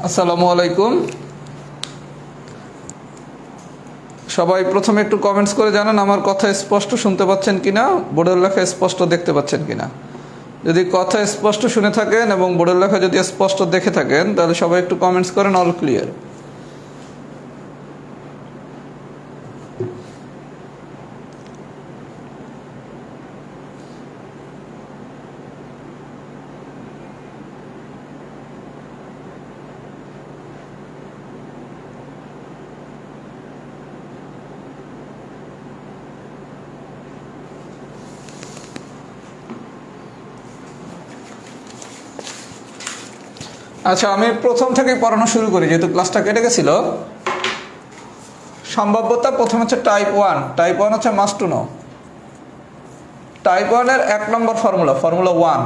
আসসালামু আলাইকুম। সবাই প্রথমে একটু কমেন্টস করে জানান আমার কথা স্পষ্ট শুনতে পাচ্ছেন কিনা, বোর্ডের লেখা স্পষ্ট দেখতে পাচ্ছেন কিনা। যদি কথা স্পষ্ট শুনে থাকেন এবং বোর্ডের লেখা যদি স্পষ্ট দেখে থাকেন তাহলে সবাই একটু কমেন্টস করেন অল ক্লিয়ার। আচ্ছা, আমি প্রথম থেকেই পড়ানো শুরু করি যেহেতু ক্লাসটা কেটে গেছিল। সম্ভাব্যতা প্রথম হচ্ছে টাইপ ওয়ান হচ্ছে মাস্ট টু নো। টাইপ 1 এর 1 নম্বর ফর্মুলা 1।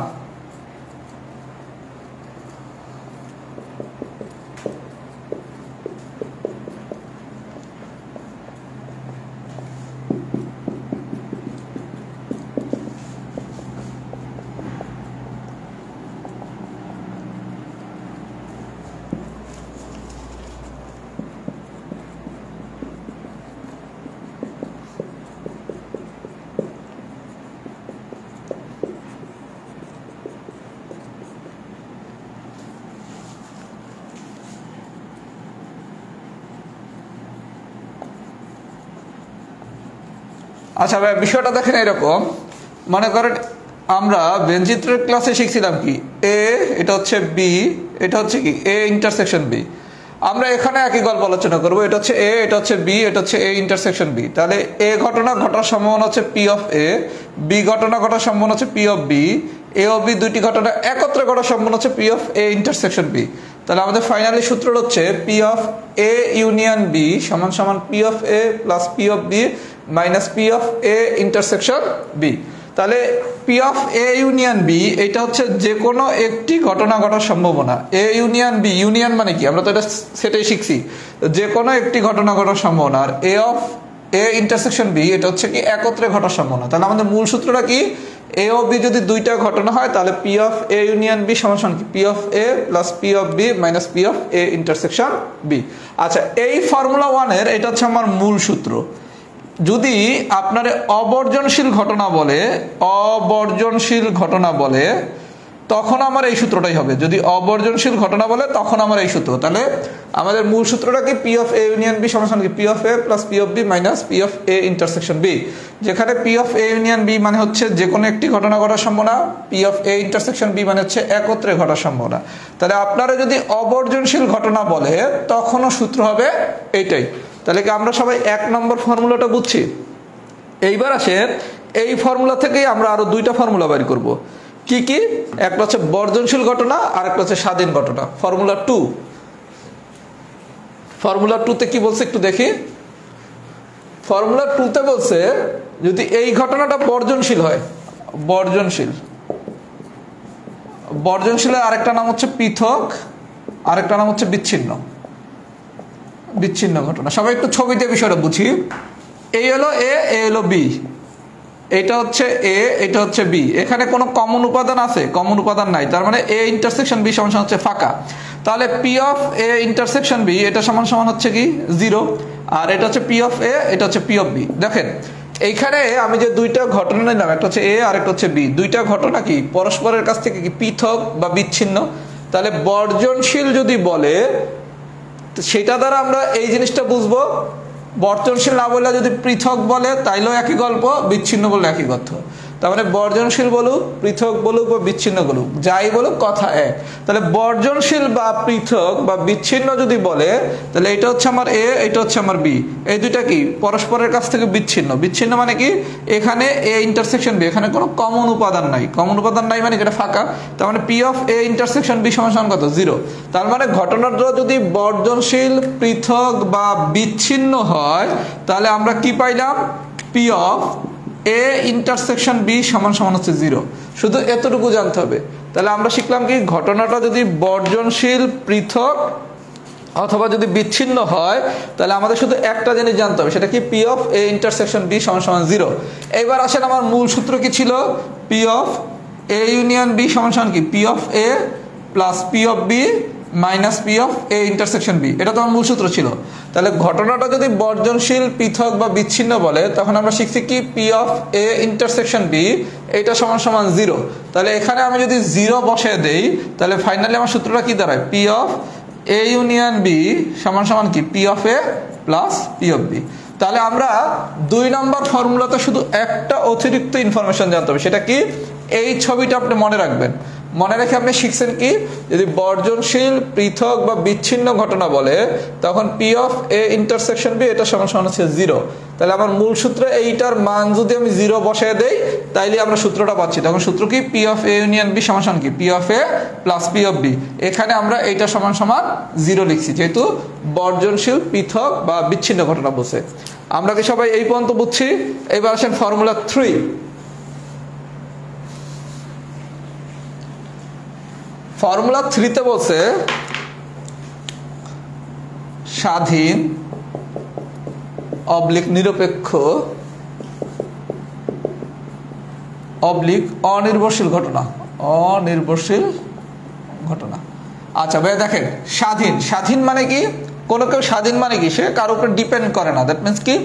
আচ্ছা ভাই, বিষয়টা দেখেন এরকম। মনে করেন আমরা বেঞ্চিত্রের ক্লাসে শিখছিলাম কি এ, এটা হচ্ছে বি, এটা হচ্ছে কি এ ইন্টারসেকশন বি। আমরা এখানে একই গল্প আলোচনা করবো। এটা হচ্ছে এ, এটা হচ্ছে বি, এটা হচ্ছে এ ইন্টারসেকশন বি। তাহলে এ ঘটনা ঘটার সম্ভাবনা হচ্ছে পি অফ এ, বি ঘটনা ঘটার সম্ভাবনা হচ্ছে পি অফ বি, এ ও বি দুইটি ঘটনা একত্রে ঘটার সম্ভাবনা হচ্ছে P of A intersection B. তাহলে আমাদের ফাইনালি সূত্র হচ্ছে P of A union B সমান সমান P of A plus P of B minus P of A intersection B. তাহলে P of A union B এটা হচ্ছে যে কোনো একটি ঘটনা ঘটার সম্ভাবনা। এ ইউনিয়ন বি, ইউনিয়ন মানে কি আমরা তো এটা সেটাই শিখছি, যে কোনো একটি ঘটনা ঘটার সম্ভাবনা। আর এ অফ এ ইন্টারসেকশন বি এটা হচ্ছে কি একত্রে ঘটার সম্ভাবনা। তাহলে আমাদের মূল সূত্রটা কি, এ ও বি যদি দুইটা ঘটনা হয় তাহলে P of A union B সমান সমান কি P of A plus P of B minus P of A intersection B. আচ্ছা, এই ফর্মুলা 1 এর এটা হচ্ছে আমার মূল সূত্র। যদি আপনার অবর্জনশীল ঘটনা বলে তখন আমার এই সূত্রটাই হবে। যদি অবর্জনশীল ঘটনা বলে তখন আমার এই সূত্র। তাহলে আমাদের মূল সূত্রটা কি P of A union B সমান কি P of A plus P of B minus P of A intersection B. যেখানে P of A union B মানে হচ্ছে যে কোনো একটি ঘটনা ঘটার সম্ভাবনা, P of A intersection B মানে হচ্ছে একত্রে ঘটার সম্ভাবনা। তাহলে আপনারা যদি অবর্জনশীল ঘটনা বলে তখনও সূত্র হবে এইটাই। তাহলে কি আমরা সবাই 1 নম্বর ফর্মুলাটা বুঝছি? এইবার আসেন এই ফর্মুলা থেকেই আমরা আরো দুইটা ফর্মুলা বের করব। কি কি? একটা হচ্ছে বর্জনশীল ঘটনা আর একটা হচ্ছে স্বাধীন ঘটনা। ফর্মুলা 2 তে কি বলছে একটু দেখি। ফর্মুলা 2 তে বলছে যদি এই ঘটনাটা বর্জনশীল হয়, বর্জনশীলের আরেকটা নাম হচ্ছে পৃথক, আরেকটা নাম হচ্ছে বিচ্ছিন্ন ঘটনা। সবাই একটু ছবিতে বিষয়টা বুঝি। এই হলো এ, এ হলো বি, এটা হচ্ছে এ, এটা হচ্ছে বি। এখানে কোনো কমন উপাদান আছে? কমন উপাদান নাই। তার মানে এ ইন্টারসেকশন বি সমান হচ্ছে ফাঁকা। তাহলে P of A intersection B এটা সমান হচ্ছে কি 0। আর এটা হচ্ছে পি অফ এ, এটা হচ্ছে পি অফ বি। দেখেন এইখানে আমি যে দুইটা ঘটনা নিলাম, একটা হচ্ছে এ আর একটা হচ্ছে বি, দুইটা ঘটনা কি পরস্পরের কাছ থেকে কি পৃথক বা বিচ্ছিন্ন। তাহলে বর্জনশীল যদি বলে সেটা দ্বারা আমরা এই জিনিসটা বুঝবো। বর্জনশীল না বলে যদি পৃথক বলে তাইলেও একই গল্প, বিচ্ছিন্ন বললে একই কথা। তার মানে বর্জনশীল বলুক, পৃথক বলুক বা বিচ্ছিন্ন বলুক, যাই বলুক কথা এক। তাহলে বর্জনশীল বা পৃথক বা বিচ্ছিন্ন যদি বলে তাহলে এটা হচ্ছে আমার এ, এটা হচ্ছে আমার বি। এই দুইটা কি পরস্পরের কাছ থেকে বিচ্ছিন্ন মানে কি এখানে এ ইন্টারসেকশন বি, এখানে কোনো কমন উপাদান নাই। কমন উপাদান নাই মানে এটা ফাঁকা। তার মানে P of A intersection B সমান কত 0। তার মানে ঘটনাটা যদি বর্জনশীল, পৃথক বা বিচ্ছিন্ন হয় তাহলে আমরা কি পাইলাম, P of A intersection B সমান হচ্ছে 0। শুধু এতটুকু জানতে হবে। তাহলে আমরা শিখলাম কি ঘটনাটা যদি বর্জনশীল, পৃথক অথবা যদি বিচ্ছিন্ন হয় তাহলে আমাদের শুধু একটা জিনিস জানতে হবে, সেটা কি P of A intersection B সমান 0। এইবার আসেন আমার মূল সূত্র কি ছিল, P of A union B সমান কি P of A plus P of B minus P of A intersection B, এটা তো আমার মূল সূত্র ছিল। তাহলে ঘটনাটা যদি বর্জনশীল, পৃথক বা বিচ্ছিন্ন বলে, তখন আমরা শিখছি কি P of A intersection B এটা সমান সমান 0। তাহলে এখানে আমি যদি 0 বসে দেই, তাহলে ফাইনালি আমার সূত্রটা কি দাঁড়ায়? P of A union B সমান সমান কি P of A plus P of B. তাহলে আমরা 2 নম্বর ফর্মুলাতে শুধু একটা অতিরিক্ত ইনফরমেশন জানতে হবে, সেটা কি? এই ছবিটা আপনি মনে রাখবেন। মনে রেখে আপনি শিখছেন কি, যদি বর্জনশীল, পৃথক বা বিচ্ছিন্ন ঘটনা বলে, তখন P of A intersection B এটা সমান সমান হচ্ছে 0। তাহলে আমার মূল সূত্র এইটার মান যদি আমি 0 বসিয়ে দেই, তাইলে আমরা সূত্রটা পাচ্ছি। তখন সূত্র কি? P of A union B সমান সমান কি P of A plus P of B. এখানে আমরা এইটা সমান সমান 0 লিখছি, যেহেতু বর্জনশীল, পৃথক বা বিচ্ছিন্ন ঘটনা বলছে। আমরা কি সবাই এই পর্যন্ত বুঝছি? এবার আসেন ফর্মুলা 3। ফর্মুলা 3তে বলছে স্বাধীন অবলিক নিরপেক্ষ অবলিক অনির্ভরশীল ঘটনা, অনির্ভরশীল ঘটনা। আচ্ছা ভাই দেখেন, স্বাধীন, স্বাধীন মানে কি? কোনো কেউ স্বাধীন মানে কি? সে কারোর উপর ডিপেন্ড করে না, দ্যাট মিনস কি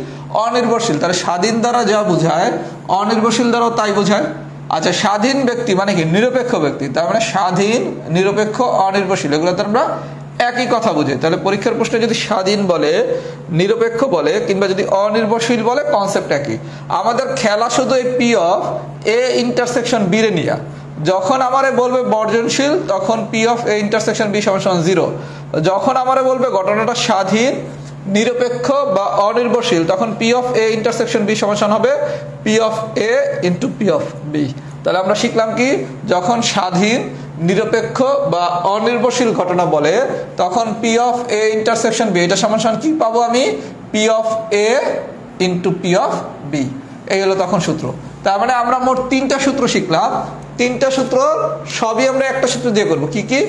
অনির্ভরশীল। তাহলে স্বাধীন দ্বারা যা বোঝায়, অনির্ভরশীল দ্বারাও তাই বোঝায়। আচ্ছা, স্বাধীন ব্যক্তি মানে কি? নিরপেক্ষ ব্যক্তি। তার মানে স্বাধীন, নিরপেক্ষ, অনির্ভরশীল, এগুলো তো আমরা একই কথা বুঝি। তাহলে পরীক্ষার প্রশ্নে যদি স্বাধীন বলে, নিরপেক্ষ বলে, কিংবা যদি অনির্ভরশীল বলে, কনসেপ্ট একই। আমাদের খেলা শুধু এই P of A intersection B রে নিয়া। যখন আমারে বলবে বর্জনশীল, তখন P of A intersection B সমান সমান 0। যখন আমারে বলবে ঘটনাটা স্বাধীন, নিরপেক্ষ বা অনির্ভরশীল, তখন P of A intersection B সমান হবে P of A into P of B. তাহলে আমরা শিখলাম কি, যখন স্বাধীন, নিরপেক্ষ বা অনির্ভরশীল ঘটনা বলে, তখন P of A intersection B এটা সমান সমান কি পাবো আমি? P of A into P of B. এই হলো তখন সূত্র। তার মানে আমরা মোট 3টা সূত্র শিখলাম। 3টা সূত্র সবই আমরা একটা সূত্র দিয়ে করবো। কি কি?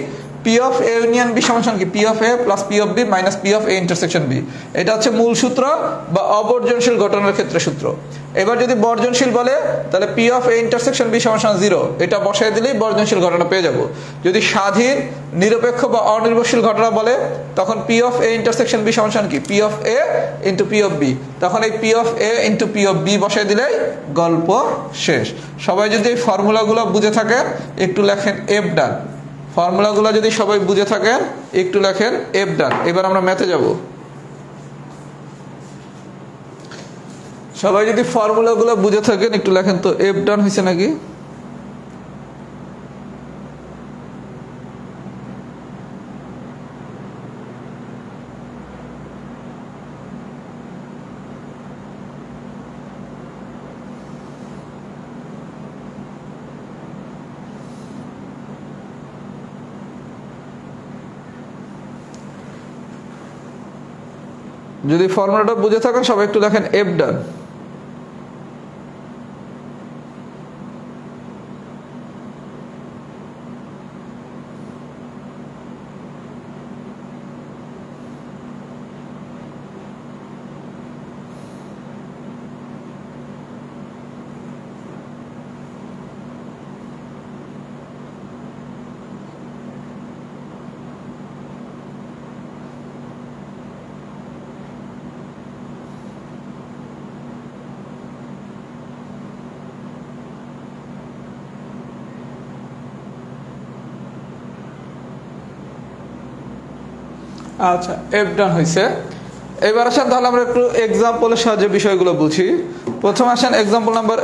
P of A union B সমান সমান কি P of A plus P of B minus P of A intersection B. এটা হচ্ছে মূল সূত্র বা অবর্জনশীল ঘটনার ক্ষেত্রে সূত্র। এবার যদি বর্জনশীল বলে, তাহলে P of A intersection B সমান সমান 0, এটা বসাই দিলেই বর্জনশীল ঘটনা পেয়ে যাব। যদি স্বাধীন, নিরপেক্ষ বা অনির্ভরশীল ঘটনা বলে, তখন P of A intersection B সমান সমান কি P of A into P of B. তখন এই P of A into P of B বসাই দিলেই গল্প শেষ। সবাই যদি এই ফর্মুলাগুলো বুঝে থাকেন, একটু লেখেন এফ ডান। ফর্মুলাগুলো যদি সবাই বুঝে থাকেন, একটু লেখেন এফ ডান। এবার আমরা ম্যাথে যাব। সবাই যদি ফর্মুলাগুলো বুঝে থাকেন, একটু লেখেন তো এফ ডান হয়েছে নাকি? যদি ফর্মুলাটা বুঝে থাকেন, সবাই একটু লেখেন এফ ডান। আচ্ছা, এফ ডান হয়েছে। এবার আসেন তাহলে আমরা একটু এক্সাম্পলের সাহায্যে বিষয়গুলো বুঝি। প্রথমে আসেন এক্সাম্পল নাম্বার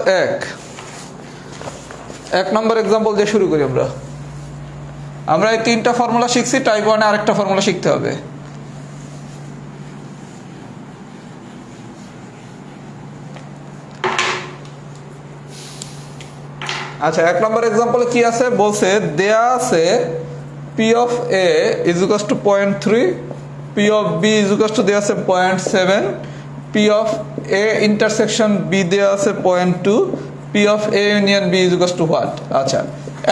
1 নম্বর এক্সাম্পল দিয়ে শুরু করি। আমরা এই 3টা ফর্মুলা শিখছি, টাইপ 1 এ আরেকটা ফর্মুলা শিখতে হবে। আচ্ছা, 1 নম্বর এক্সাম্পলে কি আছে বলছে, দেয়া আছে P of A is equals to 0.3, P of B is equals to দেয়া আছে 0.7, P of A intersection B দেয়া আছে 0.2, P of A union B is equals to what? আচ্ছা,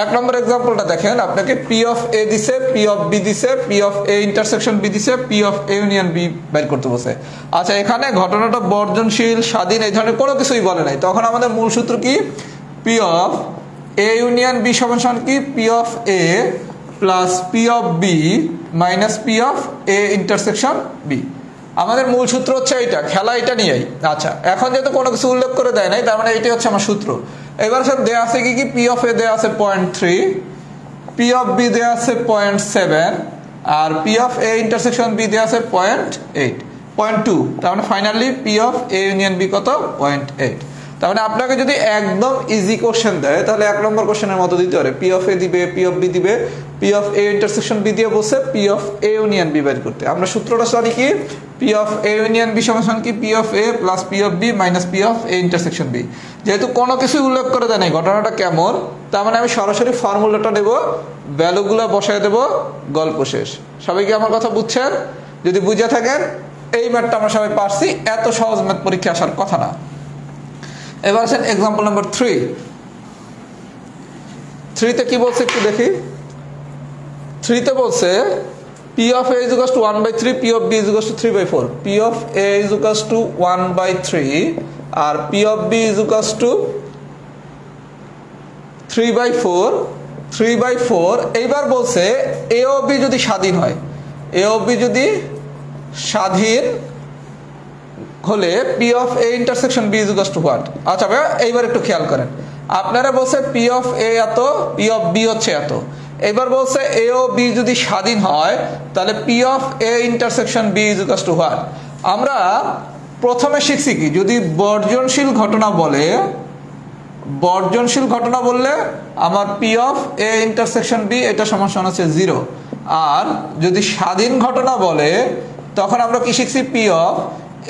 1 নম্বর এক্সাম্পলটা দেখেন, আপনাকে পি অফ এ দিছে, পি অফ বি দিছে, P of A intersection B দিছে, P of A union B বের করতে বসে। আচ্ছা, এখানে ঘটনাটা বর্জনশীল, স্বাধীন, এই ধরনের কোনো কিছুই বলে নাই। তখন আমাদের মূল সূত্র কি? P of A union B সমান সমান কি P of A plus P of B minus P of A intersection B. আমাদের মূল সূত্র হচ্ছে এইটা, খেলা এটা নিয়েই। আচ্ছা, এখন যেহেতু কোনো কিছু উল্লেখ করে দেয় নাই, তার মানে এইটাই হচ্ছে আমার সূত্র। এবার স্যার দেওয়া আছে কি পি অফ এ দেওয়া আছে 0.3, পি অফ বি দেওয়া আছে 0.7, আর P of A intersection B দেওয়া আছে 0.2। তার মানে finally P of A union B কত? 0.8। তার মানে আপনাকে যদি একদম ইজি কোশ্চেন দেয় তাহলে 1 নম্বর কোশ্চেনের মতো দিতে পারে, পি অফ এ দিবে, পি অফ বি দিবে, P of A intersection B দিয়ে বসে P of A union B বের করতে। আমরা সূত্রটা জানি কি, P of A union B সমান কি P of A plus P of B minus P of A intersection B. যেহেতু কোনো কিছু উল্লেখ করে দেয় নাই ঘটনাটা কেমন, তার মানে আমি সরাসরি ফর্মুলাটা নেব, ভ্যালুগুলো বসায় দেব, গল্প শেষ। সবাই কি আমার কথা বুঝছেন? যদি বুঝে থাকেন এই ম্যাথটা আমরা সবাই পারছি, এত সহজ ম্যাথ পরীক্ষা আসার কথা না। এবার আছেন এক্সাম্পল নাম্বার 3। 3তে কি বলছে একটু দেখি। 3তে বলছে P of A is equals to 1/3, P of B is equals to 3/4। P of A is equals to 1/3 আর P of B is equals to 3/4। এইবার বলছে এ ও বি যদি স্বাধীন হয়, এ ও বি যদি স্বাধীন হলে P of A intersection B is equals to what. আচ্ছা ভাই এইবার একটু খেয়াল করেন, আপনারা বলছে পি অফ এ এত, পি অফ বি হচ্ছে এত। এবার বলছে এ ও বি যদি স্বাধীন হয় তাহলে P of A intersection B is equals to what. আমরা প্রথমে শিখছি কি, যদি বর্জনশীল ঘটনা বলে, বর্জনশীল ঘটনা বললে আমার P of A intersection B এটা সমান সমান হচ্ছে 0। আর যদি স্বাধীন ঘটনা বলে তখন আমরা কি শিখছি, P of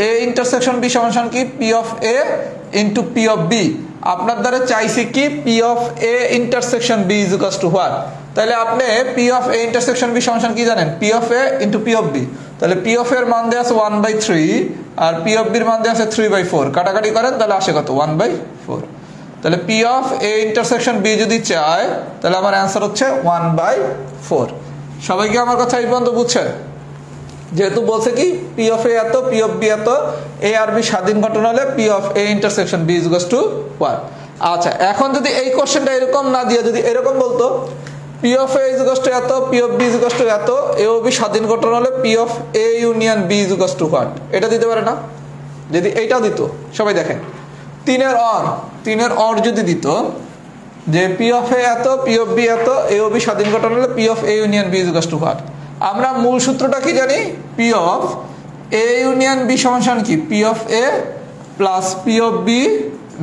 A intersection B সমান সমান কি P of A into P of B. আপনার দ্বারা চাইছি কি P of A intersection B is equals to what. তাহলে আপনি P of A intersection B সমান সমান কি জানেন, P of A into P of B. তাহলে পি অফ এর মান দেওয়া আছে 1/3 আর পি অফ বির মান দেওয়া আছে 3/4। কাটাকাটি করেন তাহলে আসে কত, 1/4। তাহলে P of A intersection B যদি চায় তাহলে আমার অ্যান্সার হচ্ছে 1/4। সবাই কি আমার কথা এই পর্যন্ত বুঝছেন? যেহেতু বলছে কি পি অফ এ এত, পি অফ বি এত, এ আর বি স্বাধীন ঘটনা হলে P of A intersection B is equals to what. আচ্ছা, এখন যদি এই কোশ্চেনটা এরকম না দিয়ে যদি এরকম বলতো P of A is equals to এত, P of B is equals to এত, এ ও বি স্বাধীন ঘটনা হলে P of A union B is equals to what, এটা দিতে পারে না? যদি এইটাও দিত, সবাই দেখেন 3-এর অর যদি দিত যে পি অফ এ এত, পি অফ বি এত, এ ও বি স্বাধীন ঘটনা হলে P of A union B is equals to what. আমরা মূল সূত্রটা কি জানি, P of A union B সমান সমান কি P of A plus P of B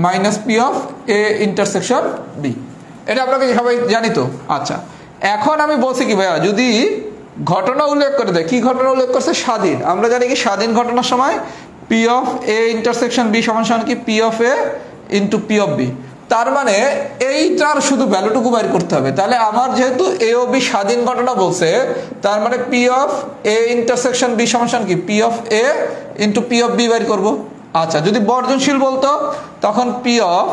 minus P of A intersection B. এটা আপনাকে সবাই জানি তো। আচ্ছা, এখন আমি বলছি কি ভাইয়া, যদি ঘটনা উল্লেখ করে দেয়, কি ঘটনা উল্লেখ করছে, স্বাধীন। আমরা জানি কি স্বাধীন ঘটনার সময় P of A intersection B সমান সমান কি P of A into P of B. তার মানে এইটার শুধু ভ্যালুটুকু বাইর করতে হবে। তাহলে আমার যেহেতু এ ও বি স্বাধীন ঘটনা বলছে, তার মানে P of A intersection B সমান সমান কি P of A into P of B বাইর করবো। আচ্ছা, যদি বর্জনশীল বলতো তখন P of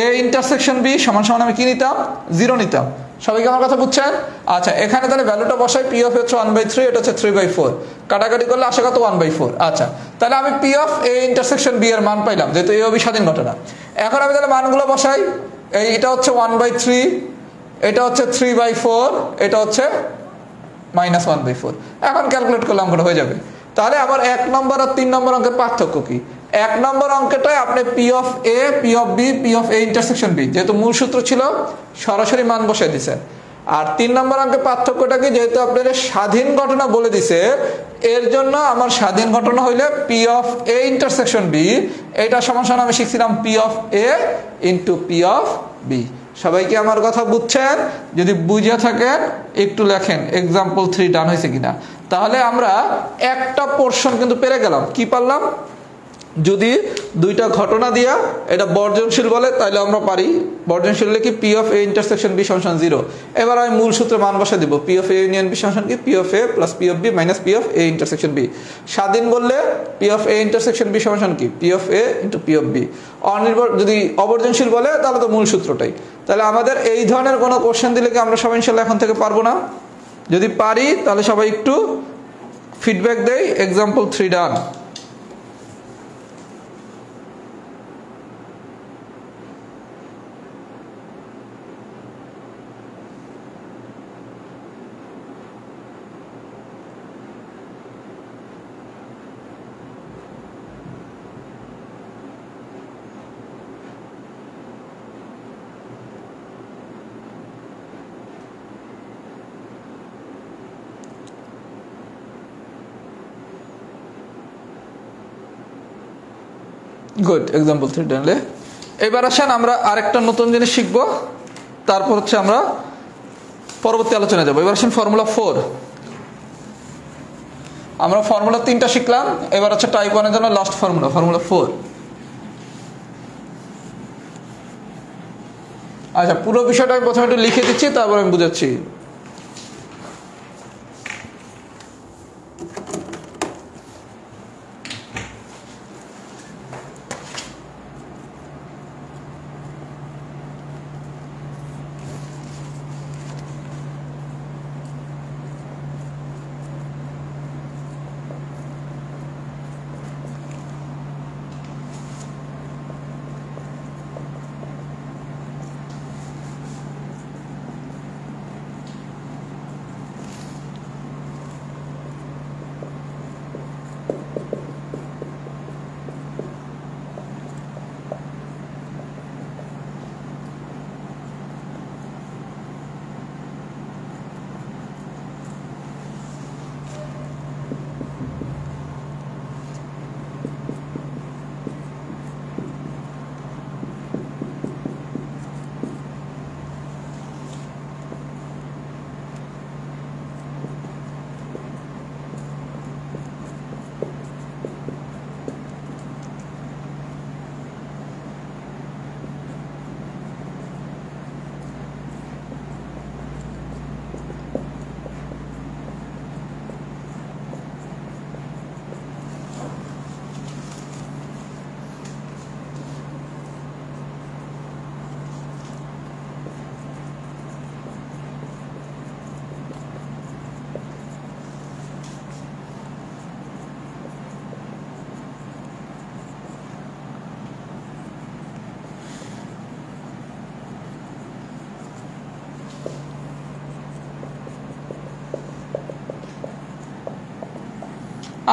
A intersection B সমান সমান আমি কি নিতাম, 0 নিতাম। সবাইকে আমার কথা বুঝছেন? আচ্ছা, এখানে তাহলে ভ্যালুটা বসাই, পি অফ হচ্ছে 1/3, এটা হচ্ছে 3/4। কাটাকাটি করলে আসে কত, 1/4। আচ্ছা, তাহলে আমি P of A intersection B এর মান পাইলাম, যেহেতু এ ও বি স্বাধীন ঘটনা। এখন আমি তাহলে মানগুলো বসাই, এটা হচ্ছে 1/3, এটা হচ্ছে 3/4, এটা হচ্ছে -1/4। এখন ক্যালকুলেট করলে অঙ্কটা হয়ে যাবে। তাহলে আমার 1 নম্বর আর 3 নম্বর অঙ্কের পার্থক্য কি? 1 নম্বর অঙ্কটায় আপনি P of A, P of B, P of A intersection B, যেহেতু মূল সূত্র ছিল সরাসরি মান বসিয়ে দিচ্ছেন। আর 3 নম্বর অঙ্কের পার্থক্যটা কি, যেহেতু আপনাদের স্বাধীন ঘটনা বলে দিছে, এর জন্য আমার স্বাধীন ঘটনা হইলে P of A intersection B, এটা সমান সমান আমি শিখছিলাম P of A into P of B. সবাই কি আমার কথা বুঝছেন? যদি বুঝে থাকেন একটু লেখেন এক্সাম্পল 3 ডান হয়েছে কিনা। তাহলে আমরা একটা পোর্শন কিন্তু পেরে গেলাম। কি পারলাম? যদি দুইটা ঘটনা দিয়া এটা বর্জনশীল বলে তাহলে আমরা পারি। বর্জনশীল হলে কি P of A intersection B সমান 0। এবার আমি মূল সূত্রে মান বসা দিব, P of A union B সমান কি P of A plus P of B minus P of A intersection B. স্বাধীন বললে P of A intersection B সমান কি P of A into P of B. অনির্ভর যদি অবর্জনশীল বলে তাহলে তো মূল সূত্রটাই। তাহলে আমাদের এই ধরনের কোনো কোশ্চেন দিলে কি আমরা সবাই ইনশাল্লাহ এখন থেকে পারবো না? যদি পারি তাহলে সবাই একটু ফিডব্যাক দেই। এক্সাম্পল 3 ডান। গুড, এক্সাম্পল 3 জানলে। এবার আসেন আমরা আরেকটা নতুন জিনিস শিখবো, তারপর হচ্ছে আমরা পরবর্তী আলোচনায় যাবো। এবার আসেন ফর্মুলা 4। আমরা ফর্মুলা 3টা শিখলাম, এবার হচ্ছে টাইপ 1 এর জন্য লাস্ট ফর্মুলা, ফর্মুলা 4। আচ্ছা, পুরো বিষয়টা আমি প্রথমে একটু লিখে দিচ্ছি, তারপর আমি বুঝাচ্ছি।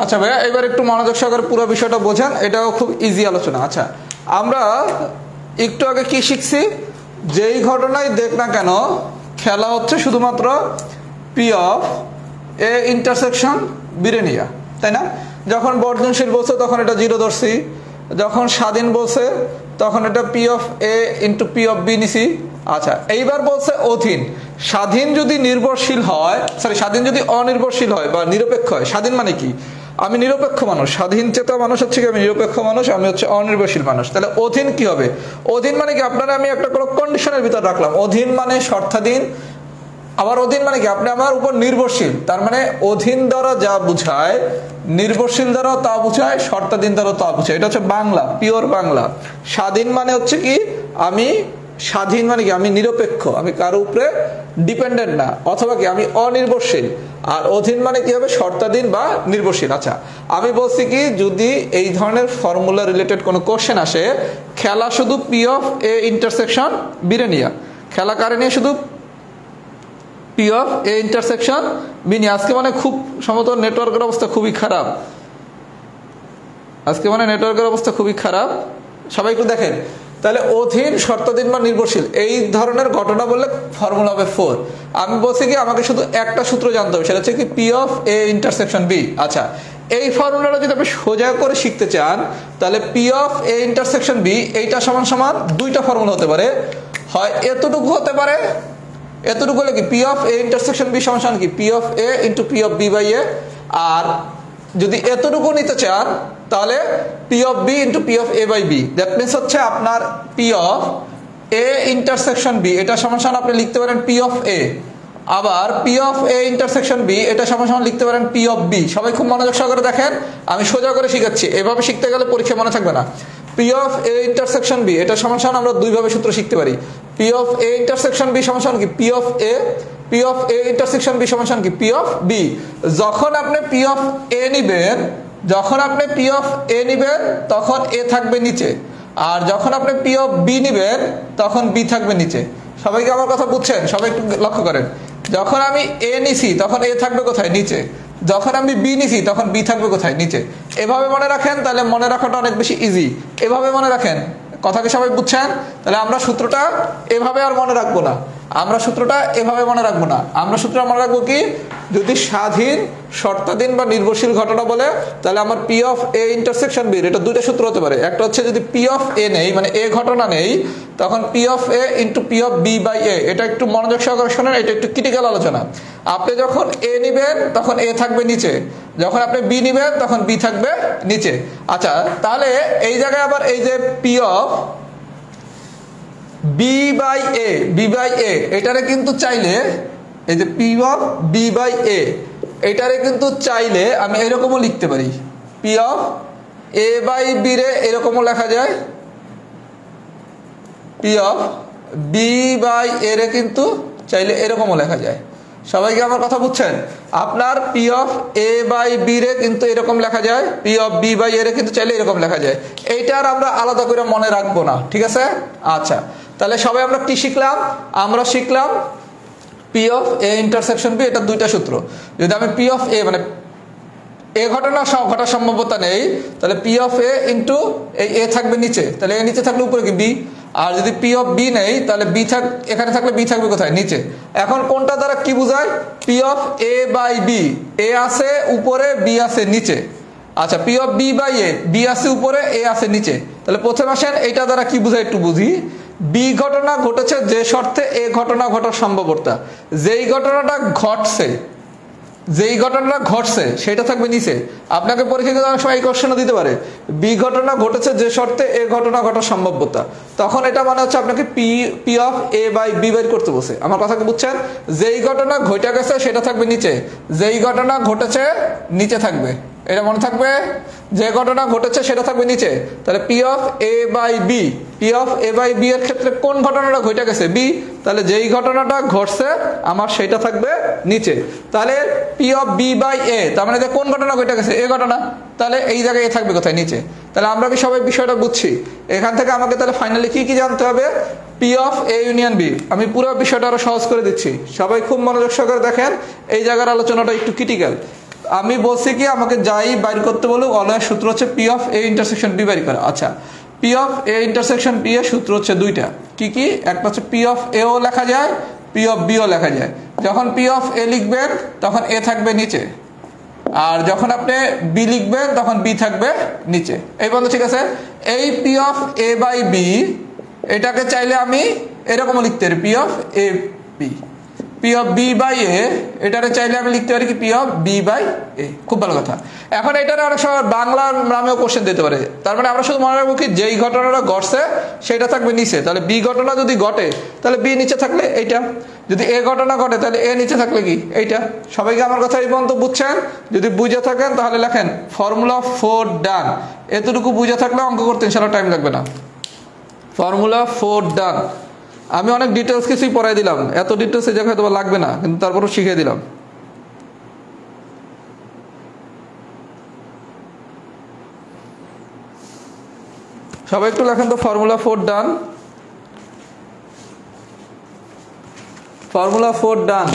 আচ্ছা ভাইয়া, এবার একটু মনোযোগ সহকারে পুরো বিষয়টা বোঝেন, এটাও খুব ইজি আলোচনা। আচ্ছা, আমরা একটু আগে কি শিখছি, যেই ঘটনায় দেখ না কেন খেলা হচ্ছে শুধুমাত্র পি অফ এ ইন্টারসেকশন বিরে নিয়া, তাই না? যখন বর্ধনশীল বলছে তখন এটা 0 ধরছি, যখন স্বাধীন বলছে তখন এটা P of A into P of B নিছি। আচ্ছা, এইবার বলছে অধীন। স্বাধীন যদি নির্ভরশীল হয়, স্বাধীন যদি অনির্ভরশীল হয় বা নিরপেক্ষ হয়। স্বাধীন মানে কি? আমি নিরপেক্ষ মানুষ, স্বাধীন চেতা মানুষ হচ্ছে কি, আমি নিরপেক্ষ মানুষ, আমি হচ্ছে অনির্ভরশীল মানুষ। তাহলে অধীন কি হবে? অধীন মানে কি, আপনারা আমি একটা কোনো কন্ডিশনের ভিতর রাখলাম। অধীন মানে শর্তাধীন, আবার অধীন মানে কি, আপনি আমার উপর নির্ভরশীল। তার মানে অধীন দ্বারা যা বুঝায়, নির্ভরশীল দ্বারাও তা বুঝায়, শর্তাধীন দ্বারাও তা বুঝায়। এটা হচ্ছে বাংলা, পিওর বাংলা। স্বাধীন মানে হচ্ছে কি, আমি স্বাধীন মানে কি, আমি নিরপেক্ষ, আমি কারো উপরে ডিপেন্ডেন্ট না, অথবা কি আমি অনির্ভরশীল। আর অধীন মানে কি হবে, শর্তাধীন বা নির্ভরশীল। আচ্ছা, আমি বলছি কি, যদি এই ধরনের ফর্মুলা রিলেটেড কোনো কোশ্চেন আসে, খেলা শুধু পি অফ এ ইন্টারসেকশন বিরে নিয়া, খেলা কারে নিয়ে, শুধু P of A intersection B নিয়ে। আজকে মানে খুব সম্ভবত নেটওয়ার্কের অবস্থা খুবই খারাপ, আজকে মানে নেটওয়ার্কের অবস্থা খুবই খারাপ, সবাই একটু দেখেন। তাহলে অধীন, শর্তাধীন বা নির্ভরশীল, এই ধরনের ঘটনা বললে ফর্মুলা হবে 4। আমি বলছি কি, আমাকে শুধু একটা সূত্র জানতে হবে, সেটা হচ্ছে কি P of A intersection B. আচ্ছা, এই ফর্মুলাটা যদি আপনি সোজা করে শিখতে চান, তাহলে P of A intersection B এইটা সমান সমান দুইটা ফর্মুলা হতে পারে, হয় এতটুকু হতে পারে, এতটুকু হলে কি P of A intersection B সমান সমান কি P of A into P of B by A. আর যদি এতটুকু নিতে চান, তাহলে P of B into P of A by B. That means হচ্ছে আপনার P of A intersection B এটা সমান সমান আপনি লিখতে পারেন পি অফ এ, আবার P of A intersection B এটা সমান সমান লিখতে পারেন পি অফ বি। সবাই খুব মনোযোগ সহকারে দেখেন, আমি সোজা করে শিখাচ্ছি, এভাবে শিখতে গেলে পরীক্ষা মনে থাকবে না। P of A intersection B এটা সমান সমান আমরা দুইভাবে সূত্র শিখতে পারি। P of A intersection B সমান সমান কি P of A, P of A intersection B সমান সমান কি পি অফ বি। যখন আপনি পি অফ এ নিবেন, যখন আপনি পি অফ এ নিবেন তখন এ থাকবে নিচে, আর যখন আপনি পি অফ বি নিবেন তখন বি থাকবে নিচে। সবাইকে আমার কথা বুঝছেন? সবাই একটু লক্ষ্য করেন, যখন আমি এ নিছি তখন এ থাকবে কোথায়? নিচে। যখন আমি বি নিছি তখন বি থাকবে কোথায়? নিচে। এভাবে মনে রাখেন, তাহলে মনে রাখাটা অনেক বেশি ইজি। এভাবে মনে রাখেন, কথাকে সবাই বুঝছেন? তাহলে আমরা সূত্রটা এভাবে আর মনে রাখবো না, আমরা সূত্রটা এভাবে মনে রাখবো না, আমরা সূত্রটা মনে রাখবো কি যদি স্বাধীন, শর্তাধীন বা নির্ভরশীল ঘটনা বলে তাহলে আমার P of A intersection B, এটা দুইটা সূত্র হতে পারে। একটা হচ্ছে যদি পি অফ এ নেই, মানে এ ঘটনা নেই, তখন P of A into P of B by A. এটা একটু মনোযোগ সহকারে শোনেন, এটা একটু ক্রিটিক্যাল আলোচনা। আপনি যখন এ নিবেন তখন এ থাকবে নিচে, যখন আপনি বি নিবেন তখন বি থাকবে নিচে। আচ্ছা, তাহলে এই জায়গায় আবার এই যে P of B by A, B by A, এটারে কিন্তু চাইলে এই যে P of B by A, এটারে কিন্তু চাইলে আমি এরকমও লিখতে পারি, P of A by B রে এরকমও লেখা যায়, P of B by A রে কিন্তু চাইলে এরকমও লেখা যায়। সবাইকে আমার কথা বুঝছেন? আপনার P of A by B রে কিন্তু এরকম লেখা যায়, P of B by A রে কিন্তু চাইলে এরকম লেখা যায়। এইটার আমরা আলাদা করে মনে রাখবো না, ঠিক আছে? আচ্ছা, তাহলে সবাই আমরা কি শিখলাম? আমরা শিখলাম P of A intersection B, এটা দুইটা সূত্র। যদি আমি পি অফ এ মানে এ ঘটনা ঘটার সম্ভাব্যতা নেই, তাহলে পি অফ এ ইন্টু এই এ থাকবে নিচে, তাহলে এ নিচে থাকলে উপরে কি বি। আর যদি পি অফ বি নেই তাহলে বি এখানে থাকলে বি থাকবে কোথায়? নিচে। এখন কোনটা দ্বারা কি বোঝায়? P of A by B, A আছে উপরে, বি আছে নিচে। আচ্ছা, P of B by A, B আছে উপরে, এ আছে নিচে। তাহলে প্রথমে আসেন এইটা দ্বারা কি বোঝায় একটু বুঝি। বি ঘটনা ঘটেছে যে শর্তে এ ঘটনা ঘটার সম্ভাব্যতা, যেই ঘটনাটা ঘটছে, যেই ঘটনাটা ঘটছে সেটা থাকবে নিচে। আপনাকে পরীক্ষা অনেক সময় এই কোশ্চেনও দিতে পারে, বি ঘটনা ঘটেছে যে শর্তে এ ঘটনা ঘটার সম্ভাব্যতা, তখন এটা মানে হচ্ছে আপনাকে P of A by B বের করতে বসে। আমার কথা কি বুঝছেন? যেই ঘটনা ঘটে গেছে সেটা থাকবে নিচে, যেই ঘটনা ঘটেছে নিচে থাকবে, এটা মনে থাকবে। যে ঘটনা ঘটেছে সেটা থাকবে নিচে। তাহলে P of A by B, P of A by B এর ক্ষেত্রে কোন ঘটনাটা ঘটে গেছে? বি। তাহলে যেই ঘটনাটা ঘটছে আমার সেটা থাকবে নিচে। তাহলে পি অফ বি বাই এ, তার মানে কোন ঘটনা ঘটে গেছে? এ ঘটনা। তাহলে এই জায়গায় এ থাকবে কোথায়? নিচে। তাহলে আমরা কি সবাই বিষয়টা বুঝছি? এখান থেকে আমাকে তাহলে ফাইনালি কি কি জানতে হবে? P of A union B. আমি পুরো বিষয়টা আরো সহজ করে দিচ্ছি, সবাই খুব মনোযোগ সহকারে দেখেন। এই জায়গার আলোচনাটা একটু ক্রিটিক্যাল। আমি বলছি কি আমাকে যাই বাইর করতে বলুক, অলওয়েজ সূত্র হচ্ছে P of A intersection B বাইর করা। আচ্ছা, P of A intersection B এর সূত্র হচ্ছে দুইটা। কি কি? একটা হচ্ছে পি অফ এ ও লেখা যায়, পি অফ বি ও লেখা যায়। যখন পি অফ এ লিখবেন তখন এ থাকবে নিচে, আর যখন আপনি বি লিখবেন তখন বি থাকবে নিচে। এই পর্যন্ত ঠিক আছে? এই P of A by B এটাকে চাইলে আমি এরকমও লিখতে পারি, P of A B. P of B by A এটারে চাইলে আমি লিখতে পারি কি? P of B by A. খুব ভালো কথা। এখন এটারে অনেক সময় বাংলা নামেও কোশ্চেন দিতে পারে। তার মানে আমরা শুধু মনে রাখবো কি যেই ঘটনাটা ঘটছে সেটা থাকবে নিচে। তাহলে বি ঘটনা যদি ঘটে তাহলে বি নিচে থাকলে এইটা, যদি এ ঘটনা ঘটে তাহলে এ নিচে থাকলে কি? এইটা। সবাইকে আমার কথা এই পর্যন্ত বুঝছেন? যদি বুঝে থাকেন তাহলে লেখেন ফর্মুলা 4 ডান। এতটুকু বুঝে থাকলে অঙ্ক করতে ইনশাআল্লাহ টাইম লাগবে না। ফর্মুলা 4 ডান। আমি অনেক ডিটেলস কিছুই পড়াই দিলাম, এত ডিটেলস এই জায়গায় তোমার লাগবে না, কিন্তু তারপরও শিখিয়ে দিলাম। সবাই একটু লেখেন তো ফর্মুলা 4 ডান, ফর্মুলা 4 ডান।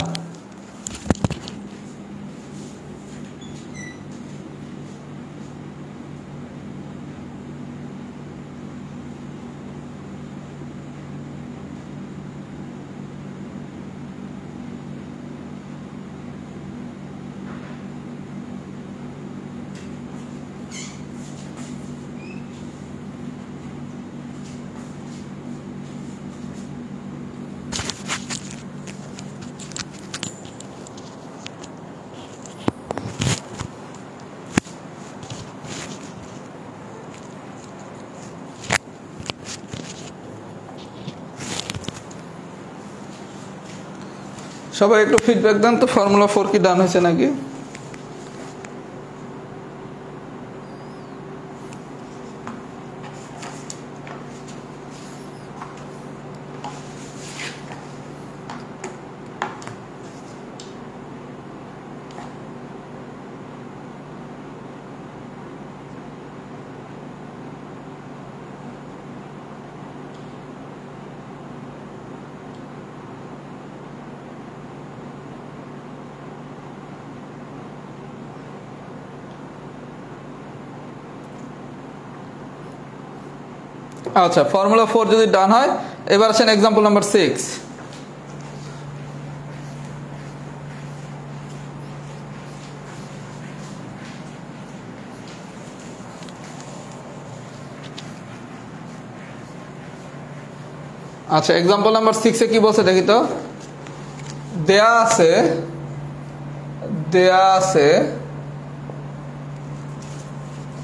সবাই একটু ফিডব্যাক দেন তো ফর্মুলা 4 কি ডান হয়েছে নাকি? আচ্ছা, ফর্মুলা 4 যদি ডান হয়, এবার আসেন এক্সাম্পল নাম্বার 6। আচ্ছা এক্সাম্পল নাম্বার 6 এ কি বলছে দেখি তো। দেয়া আছে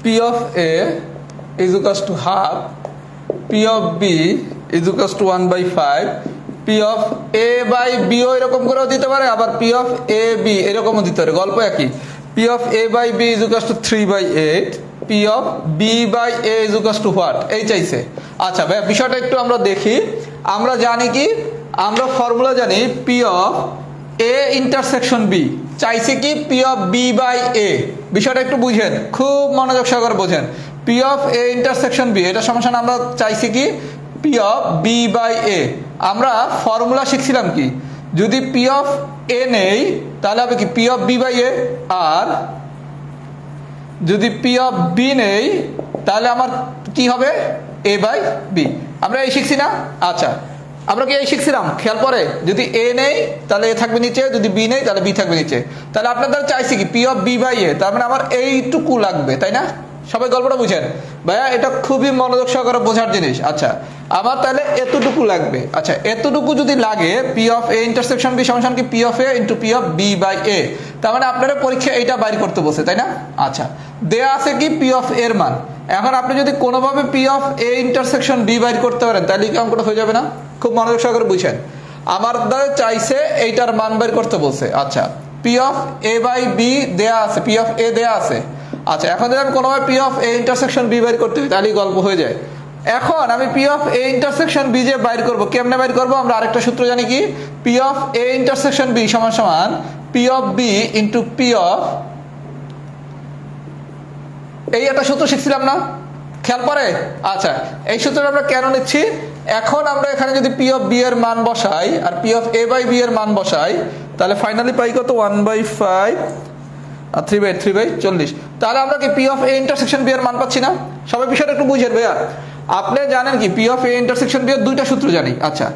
P of A is equals to half, P of B is equals to 1/5, P of A by B ও এরকম করেও দিতে পারে, আবার P of A B এরকমও দিতে পারে, গল্প একই। P of A by B is equals to 3/8, P of B by A is equals to what, এই চাইছে। আচ্ছা ভাই বিষয়টা একটু আমরা দেখি। আমরা জানি কি, আমরা ফর্মুলা জানি P of A intersection B, চাইছে কি P of B by A। বিষয়টা একটু বুঝেন, খুব মনোযোগ সহকারে বোঝেন। P of A intersection B এটা সমান আমরা চাইছি কি P of B by A। আমরা ফর্মুলা শিখছিলাম কি, যদি P of A নেই তাহলে হবে কি P of B by A, আর যদি P of B নেই তাহলে আমার কি হবে A by B। আমরা এই শিখছি না? আচ্ছা আমরা কি এই শিখছিলাম, খেয়াল পরে যদি A নেই তাহলে A থাকবে নিচে, যদি B নেই তাহলে B থাকবে নিচে। তাহলে আপনাদের চাইছি কি P of B by A, তার মানে আমার এইটুকু লাগবে, তাই না? সবাই গল্পটা বুঝেন ভাইয়া, এটা খুবই মনোযোগ সহকারে বোঝার জিনিস। আচ্ছা আমার তাহলে এতটুকু লাগবে। আচ্ছা এতটুকু যদি লাগে P of A intersection B সমান কি P of A into P of B by A, তার মানে আপনারা পরীক্ষা এইটা বাইর করতে বসে, তাই না? আচ্ছা দেয়া আছে কি P of A এর মান। এখন আপনি যদি কোনোভাবে P of A intersection B বাইর করতে পারেন তাহলে কি অঙ্কটা হয়ে যাবে না? খুব মনোযোগ সহকারে বুঝেন। আমার দ্বারা চাইছে এইটার মান বাইর করতে বলছে। আচ্ছা P of A by B দেয়া আছে, P of A দেয়া আছে। আচ্ছা এখন যদি আমি কোনোভাবে P of A intersection B বাইর করতে হয় তাহলেই গল্প হয়ে যায়। এখন আমি P of A intersection B যে বাইর করব, কেমনে বাইর করব? আমরা আরেকটা সূত্র জানি কি, P of A intersection B সমান সমান P of B into P of, এই একটা সূত্র শিখছিলাম না, খেয়াল পরে? আচ্ছা এই সূত্রটা আমরা কেন নিচ্ছি, এখন আমরা এখানে যদি P of B এর মান বসাই আর P of A by B এর মান বসাই তাহলে ফাইনালি পাই কত 1/5 আর 3/40। তাহলে আমরা কি P of A intersection B এর মান পাচ্ছি না? সবাই বিষয়টা একটু বুঝেন ভাইয়া। আপনি জানেন কি P of A intersection B এর দুইটা সূত্র জানি। আচ্ছা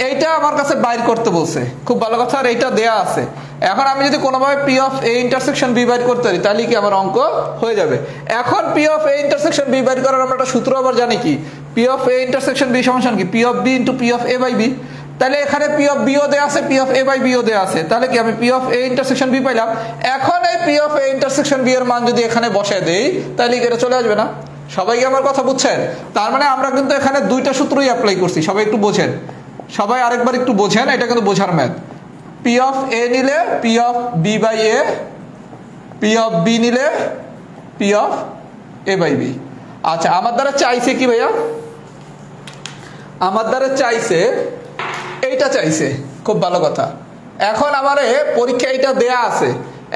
এইটা আমার কাছে বাইর করতে বলছে, খুব ভালো কথা, আর এইটা দেয়া আছে। এখন আমি যদি কোনোভাবে P of A intersection B বাইর করতে পারি তাহলে কি আমার অঙ্ক হয়ে যাবে। এখন P of A intersection B বাইর করার আমরা একটা সূত্র আবার জানি কি, P of A intersection B সমান কি P of B into P of A by B। তাহলে এখানে P of B ও দেয়া আছে, P of A by B ও দেয়া আছে, তাহলে কি আমি P of A intersection B পাইলাম। এখন এই P of A intersection B এর মান যদি এখানে বসায় দেই তাহলে কি এটা চলে আসবে না? সবাই আমার কথা বুঝছেন? তার মানে আমরা কিন্তু এখানে দুইটা সূত্রই অ্যাপ্লাই করছি, সবাই একটু বোঝেন, সবাই আরেকবার একটু বোঝেন, এটা কিন্তু বোঝার ম্যাথ। P of A নিলে P of B by A, P of B নিলে P of A by B। আচ্ছা আমার দ্বারা চাইছে কি ভাইয়া, আমার দ্বারা চাইছে এইটা চাইছে, খুব ভালো কথা। এখন আমারে পরীক্ষা এইটা দেয়া আছে,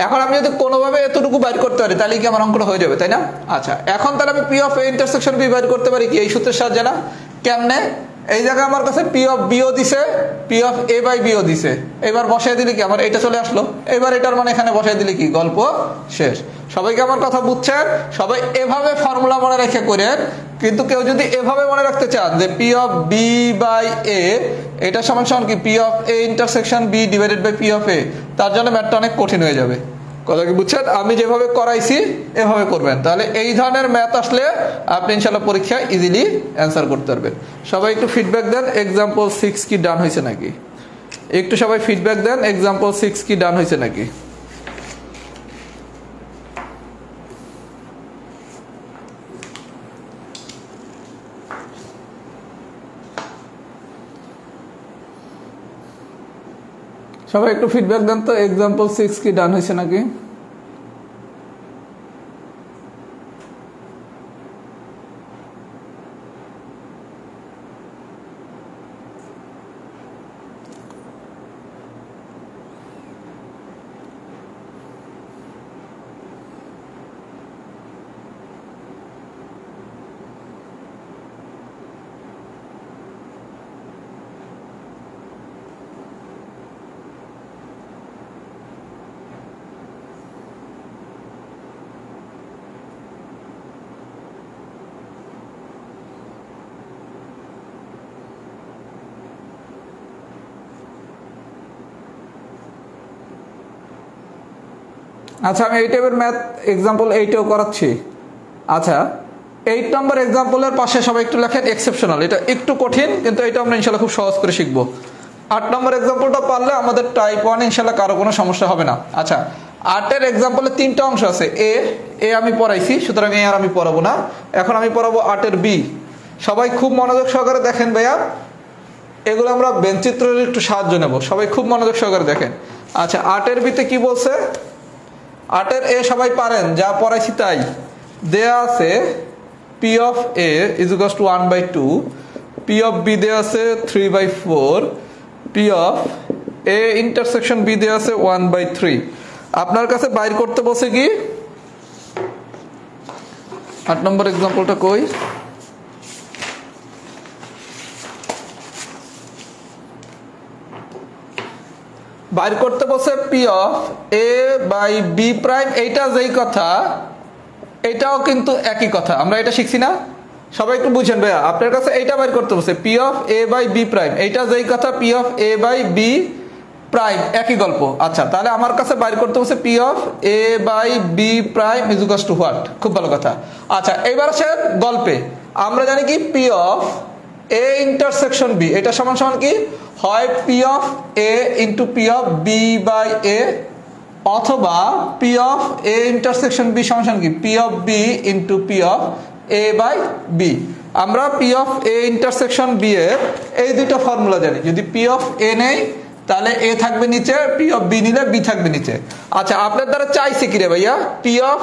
এখন আমি যদি কোনোভাবে এতটুকু বাইর করতে পারি তাহলে কি আমার অঙ্কটা হয়ে যাবে, তাই না? আচ্ছা এখন তাহলে আমি P of A intersection B বাইর করতে পারি কি এই সূত্রের সাহায্যে না? কেমনে? এই জায়গায় আমার কাছে P of B ও দিছে, P of A by B ও দিছে, এবার বসাই দিলে কি আমার এটা চলে আসলো। এবার এটার মানে এখানে বসাই দিলে কি গল্প শেষ। সবাইকে আমার কথা বুঝছেন? সবাই এভাবে ফর্মুলা মনে রেখে করেন। কিন্তু কেউ যদি এভাবে মনে রাখতে চান যে P of B by A এটা সমান সমান কি P of A intersection B divided by P of A, তার জন্য ম্যাথটা অনেক কঠিন হয়ে যাবে। কথা কি বুঝছেন? আমি যেভাবে করাইছি এভাবে করবেন, তাহলে এই ধরনের ম্যাথ আসলে আপনি ইনশাআল্লাহ পরীক্ষায় ইজিলি অ্যান্সার করতে পারবেন। সবাই একটু ফিডব্যাক দেন, এক্সাম্পল 6 কি ডান হয়েছে নাকি? একটু সবাই ফিডব্যাক দেন, এক্সাম্পল 6 কি ডান হয়েছে নাকি? সবাই একটু ফিডব্যাক দেন তো, এক্সাম্পল 6 কি ডান হয়েছে নাকি? আচ্ছা আমি এই টাইপের ম্যাথ এক্সাম্পল এইটাও করাচ্ছি। আচ্ছা 8 নম্বর এক্সাম্পলের পাশে সবাই একটু লেখেন এক্সেপশনাল। এটা একটু কঠিন, কিন্তু এটা আমরা ইনশাল্লাহ খুব সহজ করে শিখবো। 8 নম্বর এক্সাম্পলটা পারলে আমাদের টাইপ 1 ইনশাল্লাহ কারো কোনো সমস্যা হবে না। আচ্ছা, 8-এর এক্সাম্পলে 3টা অংশ আছে। এ আমি পড়াইছি, সুতরাং এ আর আমি পড়াবো না। এখন আমি পড়াবো 8-এর বি। সবাই খুব মনোযোগ সহকারে দেখেন ভাইয়া, এগুলো আমরা বেঞ্চিত্রের একটু সাহায্য নেব। সবাই খুব মনোযোগ সহকারে দেখেন। আচ্ছা, 8-এর বিতে কি বলছে? 8-এর এ সবাই পারেন, যা পড়াইছি তাই। দেয়া আছে P of A is equals to 1/2, P of B দেয়া আছে 3/4, P of A intersection B দেয়া আছে 1/3। আপনার কাছে বাইর করতে বসে কি 8 নম্বর এক্সাম্পলটা কই? বাইর করতে বসে P of A by B prime. এইটা যেই কথা, এটাও কিন্তু একই কথা। আমরা এটা শিখছি না? সবাই একটু বুঝেন ভাইয়া, আপনার কাছে এইটা বাইর করতে বসে P of A by B prime. এইটা যেই কথা, P of A by B prime একই গল্প। আচ্ছা, তাহলে আমার কাছে বাইর করতে বসে P of A by B prime is equals to what? খুব ভালো কথা। আচ্ছা, এইবার আসে গল্পে। আমরা জানি কি P of A intersection B, এটা সমান সমান কি হয় P of A into P of B by A, অথবা P of A intersection B সমান কি P of B into P of A by B। আমরা P of A intersection B এর এই দুটো ফর্মুলা জানি। যদি P of A নেই তাহলে A থাকবে নিচে, P of B নিলে B থাকবে নিচে। আচ্ছা, আপনার দ্বারা চাইছে কি রে ভাইয়া? P of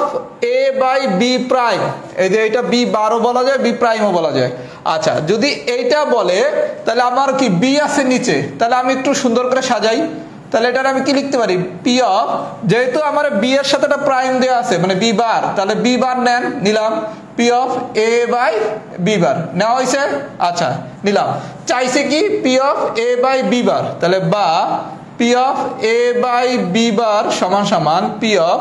A by B prime. এই যে এটা B বারও বলা যায়, B প্রাইমও বলা যায়। আচ্ছা, যদি এইটা বলে তাহলে আমার কি B আছে নিচে, তাহলে আমি একটু সুন্দর করে সাজাই। তাহলে এটার আমি কি লিখতে পারি? P of, যেহেতু আমার B এর সাথে একটা প্রাইম দেওয়া আছে মানে B বার, তাহলে B বার নেন, নিলাম। P of A by B বার নেওয়া হয়েছে। আচ্ছা, নিলাম। চাইছে কি P of A by B বার, তাহলে বা P of A by B বার সমান সমান P of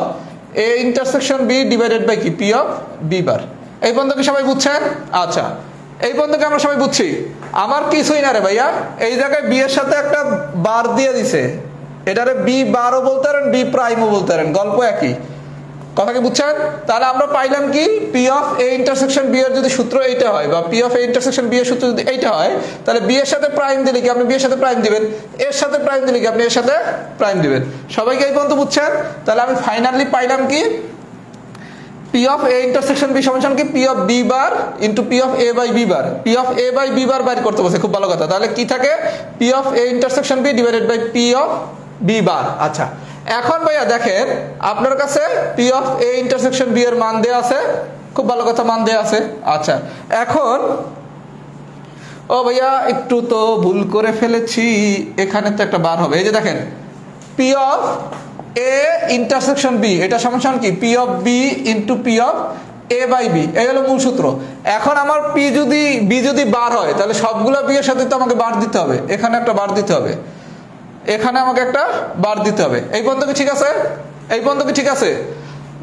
A intersection B divided by কি P of B বার। এই পর্যন্ত কি সবাই বুঝছেন? আচ্ছা, এই পর্যন্ত কি আমরা সবাই বুঝছি? আমার কিছুই না রে ভাইয়া, এই জায়গায় B এর সাথে একটা বার দিয়ে দিছে, এটারে B বারও বলতে পারেন, B প্রাইমও বলতে পারেন, গল্প একই। কথা কি বুঝছেন? তাহলে আমরা পাইলাম কি P of A intersection B এর যদি সূত্র এইটা হয়, বা P of A intersection B এর সূত্র যদি এইটা হয়, তাহলে B এর সাথে প্রাইম দিলে কি আপনি B এর সাথে প্রাইম দিবেন, এর সাথে প্রাইম দিলে কি আপনি এর সাথে প্রাইম দিবেন। সবাইকে এই পর্যন্ত বুঝছেন? তাহলে আমি ফাইনালি পাইলাম কি P of A intersection B সমান কি P of B bar into P of A by B bar. P of A by B বার বাইর করতে বসে, খুব ভালো কথা। তাহলে কি থাকে? P of A intersection B divided by P of B বার। আচ্ছা, এখন ভাইয়া দেখেন আপনার কাছে P of A intersection B এর মান দেয়া আছে, খুব ভালো কথা, মান দেয়া আছে। আচ্ছা, এখন ও ভাইয়া একটু তো ভুল করে ফেলেছি, এখানে তো একটা বার হবে। এই যে দেখেন P of A intersection B, এটা সমান কি P of B into P of A by B, এই হলো মূল সূত্র। এখন আমার P যদি B যদি বার হয়, তাহলে সবগুলো B এর সাথে তো আমাকে বার দিতে হবে। এখানে একটা বার দিতে হবে, এখানে আমাকে একটা বার দিতে হবে। এই পর্যন্ত কি ঠিক আছে? এই পর্যন্ত কি ঠিক আছে?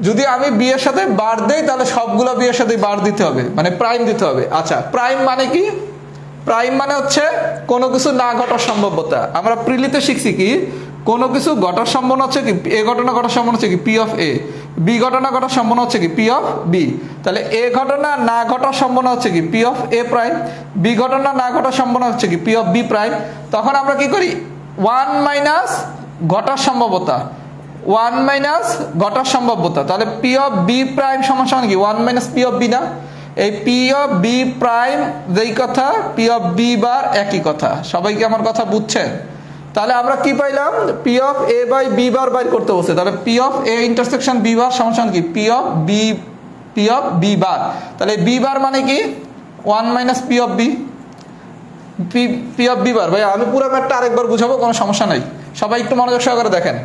যদি আমি B এর সাথে বার দেই, তাহলে সবগুলো B এর সাথে বার দিতে হবে, মানে প্রাইম দিতে হবে। আচ্ছা, প্রাইম মানে কি? প্রাইম মানে হচ্ছে কোনো কিছু না ঘটার সম্ভাব্যতা। আমরা প্রিলিতে শিখছি কি কোনো কিছু ঘটার সম্ভাবনা হচ্ছে কি A ঘটনা ঘটার সম্ভাবনা হচ্ছে কি P of A, B ঘটনা ঘটার সম্ভাবনা হচ্ছে কি P of B। তাহলে A ঘটনা না ঘটার সম্ভাবনা হচ্ছে কি P of A prime, B ঘটনা না ঘটার সম্ভাবনা হচ্ছে কি P of B প্রাইম। তখন আমরা কি করি? 1 মাইনাস ঘটার সম্ভাব্যতা, 1 মাইনাস ঘটার সম্ভাব্যতা। তাহলে P of B প্রাইম সমান সমান কি 1 মাইনাস P of B না? এই P of B প্রাইম যেই কথা, P of B বার একই কথা। সবাই কি আমার কথা বুঝছেন? তাহলে আমরা কি পাইলাম? P of A by B বার বাইর করতে বসে, তাহলে P of A intersection B বার সমান সমান কি P of B বার। তাহলে B বার মানে কি 1 minus P of B, P of B বার। ভাই আমি পুরো ম্যাথটা আরেকবার বুঝাবো, কোনো সমস্যা নাই। সবাই একটু মনোযোগ সহকারে দেখেন,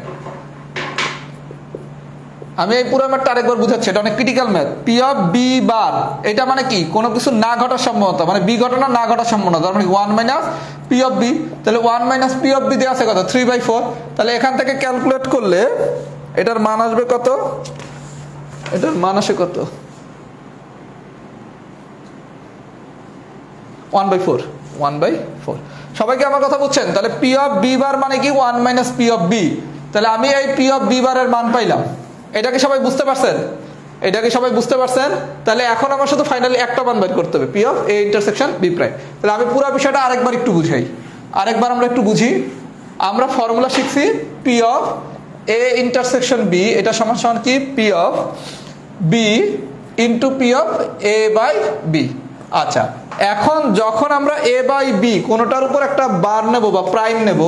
আমি এই পুরো ম্যাথটা আরেকবার বুঝাচ্ছি, এটা অনেক critical math. P of B বার এটা মানে কি কোনো কিছু না ঘটার সম্ভাবনা, মানে B ঘটনা না ঘটার সম্ভাবনা, তার মানে 1 মাইনাস P of B। তাহলে 1 মাইনাস P of B দেওয়া আছে কত? 3/4। তাহলে এখান থেকে ক্যালকুলেট করলে এটার মান আসবে কত? এটার মান আসে কত? 1/4। 1/4। সবাইকে আমার কথা বুঝছেন? তাহলে P of B বার মানে কি 1 মাইনাস P of B। তাহলে আমি এই P of B বারের মান পাইলাম। এটা কি সবাই বুঝতে পারছেন? এটাকে সবাই বুঝতে পারছেন? তাহলে এখন আমার শুধু ফাইনালি একটা মান বের করতে হবে, P of A intersection B prime. তাহলে আমি পুরো বিষয়টা আরেকবার একটু বুঝাই, আরেকবার আমরা একটু বুঝি। আমরা ফর্মুলা শিখছি P of A intersection B, এটা সমান সমান কি P of B into P of A by B. আচ্ছা, এখন যখন আমরা এ বাই বি কোনোটার উপর একটা বার নেব বা প্রাইম নেব,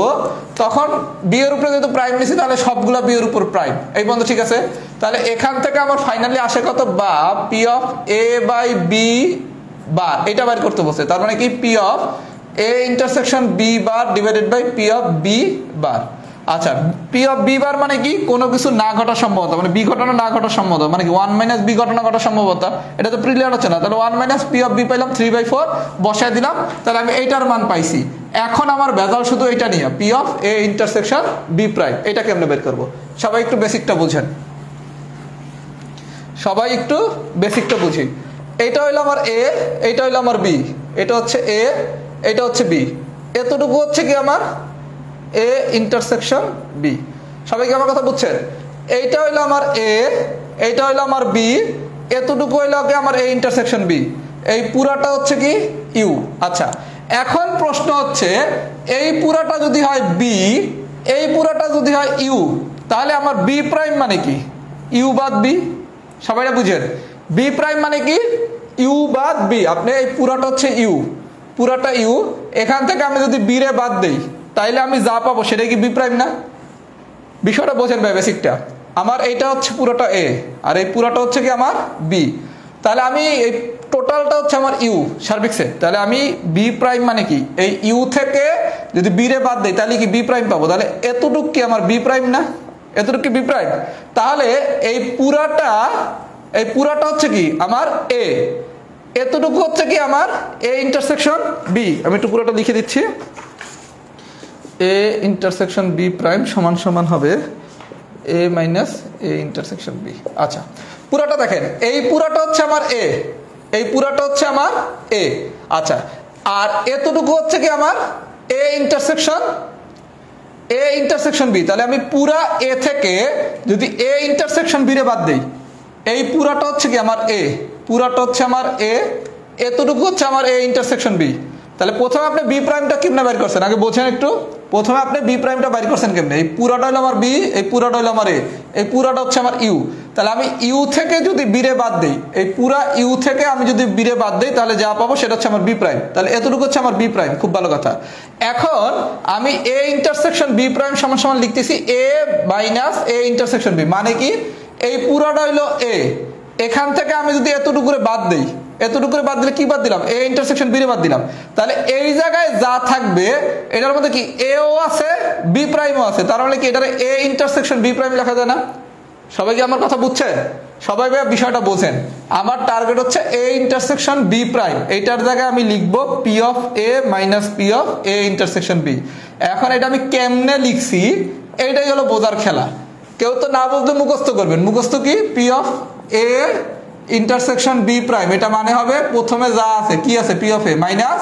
তখন বি এর উপরে যেহেতু প্রাইম নিছি তাহলে সবগুলা বি এর উপর প্রাইম, এই পর্যন্ত ঠিক আছে? তাহলে এখান থেকে আমার ফাইনালি আসে কত, বা P of A by B bar, এটা বের করতে বসে। তার মানে কি P of A intersection B bar divided by P of B bar. আচ্ছা, পি অফ বি বার মানে কি, কোনো কিছু না ঘটার সম্ভাবনা, মানে বি ঘটনা না ঘটার সম্ভাবনা, মানে কি 1 মাইনাস বি ঘটনা ঘটার সম্ভাবনা। এটা তো প্রিলিয়ার হচ্ছে না, তাহলে 1 মাইনাস পি অফ বি পাইলাম 3/4 বসায় দিলাম, তাহলে আমি এইটার মান পাইছি। এখন আমার ভেজাল শুধু এটা নিয়ে, P of A intersection B prime, এটা কেমনে বের করবো? সবাই একটু বেসিকটা বুঝেন, সবাই একটু বেসিকটা বুঝি। এইটা হইলো আমার এ, এইটা হইলো আমার বি, এটা হচ্ছে এ, এটা হচ্ছে বি, এতটুকু হচ্ছে কি আমার এ ইন্টারসেকশন বি। সবাই কি আমার কথা বুঝছেন? এইটা হইলো আমার এ, এইটা হইলো আমার বি, এতটুকু হইলো কি আমার এ ইন্টারসেকশন বি, এই পুরাটা হচ্ছে কি ইউ। আচ্ছা, এখন প্রশ্ন হচ্ছে এই পুরাটা যদি হয় বি, এই পুরাটা যদি হয় ইউ, তাহলে আমার বি প্রাইম মানে কি ইউ বাদ বি। সবাই বুঝেন, বি প্রাইম মানে কি ইউ বাদ বি। আপনি এই পুরাটা হচ্ছে ইউ, পুরাটা ইউ, এখান থেকে আমি যদি বি রে বাদ দেই তাইলে আমি যা পাবো সেটা কি বি প্রাইম না? বিষয়টা বোঝেন ভাই, বেসিকটা। আমার এইটা হচ্ছে পুরোটা এ, আর এই পুরোটা হচ্ছে কি আমার বি। তাহলে আমি এই টোটালটা হচ্ছে আমার ইউ সার্বিক সেট। তাহলে আমি বি প্রাইম মানে কি, এই ইউ থেকে যদি বি রে বাদ দেই তাহলে কি বি প্রাইম পাবো। তাহলে এতটুক কি আমার বি প্রাইম না? এতটুক কি বি প্রাইম? তাহলে এই পুরাটা হচ্ছে কি আমার এ, এতটুকু হচ্ছে কি আমার এ ইন্টারসেকশন বি। আমি একটু পুরোটা লিখে দিচ্ছি, এ ইন্টারসেকশন বি প্রাইম সমান সমান হবে এ মাইনাস এ ইন্টারসেকশন বি। আচ্ছা, পুরাটা দেখেন, এই পুরাটা হচ্ছে আমার এ, এই পুরাটা হচ্ছে আমার এ। আচ্ছা, আর এতটুকু হচ্ছে কি আমার এ ইন্টারসেকশন বি। তাহলে আমি পুরা এ থেকে যদি এ ইন্টারসেকশন বি রে বাদ দেই, এই পুরাটা হচ্ছে কি আমার এ, পুরাটা হচ্ছে আমার এ, এতটুকু হচ্ছে আমার এ ইন্টারসেকশন বি। তাহলে প্রথমে আপনি বি প্রাইমটা কেমনে বের করছেন আগে বোঝেন একটু। প্রথমে আপনি বি প্রাইমটা বের করছেন কেমনে, এই পুরাটা হলো আমার বি, এই পুরাটা হলো আমার এ, এই পুরাটা হচ্ছে আমার ইউ। তাহলে আমি ইউ থেকে যদি বি রে বাদ দেই, এই পুরা ইউ থেকে আমি যদি বি রে বাদ দেই তাহলে যা পাবো সেটা হচ্ছে আমার বি প্রাইম। তাহলে এতটুকু হচ্ছে আমার বি প্রাইম, খুব ভালো কথা। এখন আমি এ ইন্টারসেকশন বি প্রাইম সমান সমান লিখতেছি এ মাইনাস এ ইন্টারসেকশন বি, মানে কি এই পুরাটা হইলো এ, এখান থেকে আমি যদি এতটুকু বাদ দেই, এতটুকু করে বাদ দিলে কি বাদ দিলাম, এ ইন্টারসেকশন বি রে বাদ দিলাম। তাহলে এই জায়গায় যা থাকবে এটার মধ্যে কি এও আছে বি প্রাইমও আছে, তার মানে কি এটার এ ইন্টারসেকশন বি প্রাইম লেখা যায় না? সবাই কি আমার কথা বুঝছে? সবাই ভাই বিষয়টা বোঝেন। আমার টার্গেট হচ্ছে এ ইন্টারসেকশন বি প্রাইম, এইটার জায়গায় আমি লিখবো P of A minus P of A intersection B. এখন এটা আমি কেমনে লিখছি এইটাই হলো বোঝার খেলা। কেউ তো না বুঝলে মুখস্থ করবেন। মুখস্থ কি, P of A intersection B prime, এটা মানে হবে প্রথমে যা আছে কি আছে P of A minus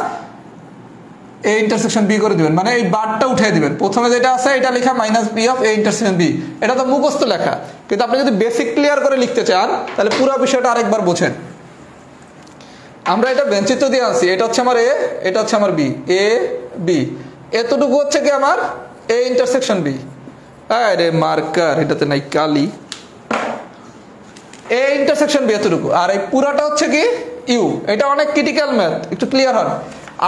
A intersection B করে দিবেন, মানে এই বারটা উঠিয়ে দিবেন। প্রথমে যেটা আছে এটা লেখা minus P of A intersection B, এটা তো মুখস্থ লেখা। কিন্তু আপনি যদি বেসিক ক্লিয়ার করে লিখতে চান তাহলে পুরো বিষয়টা আরেকবার বোঝেন। আমরা এটা বেঞ্চিত্র দিয়ে আনছি, এটা হচ্ছে আমার এ, এটা হচ্ছে আমার বি, এ বি, এতটুকু হচ্ছে কি আমার এ ইন্টারসেকশন বি। আরে মার্কার এটাতে নাই কালি, এ ইন্টারসেকশন বি এতটুকু, আর এই পুরাটা হচ্ছে কি ইউ। এটা অনেক ক্রিটিক্যাল ম্যাথ, একটু ক্লিয়ার হন।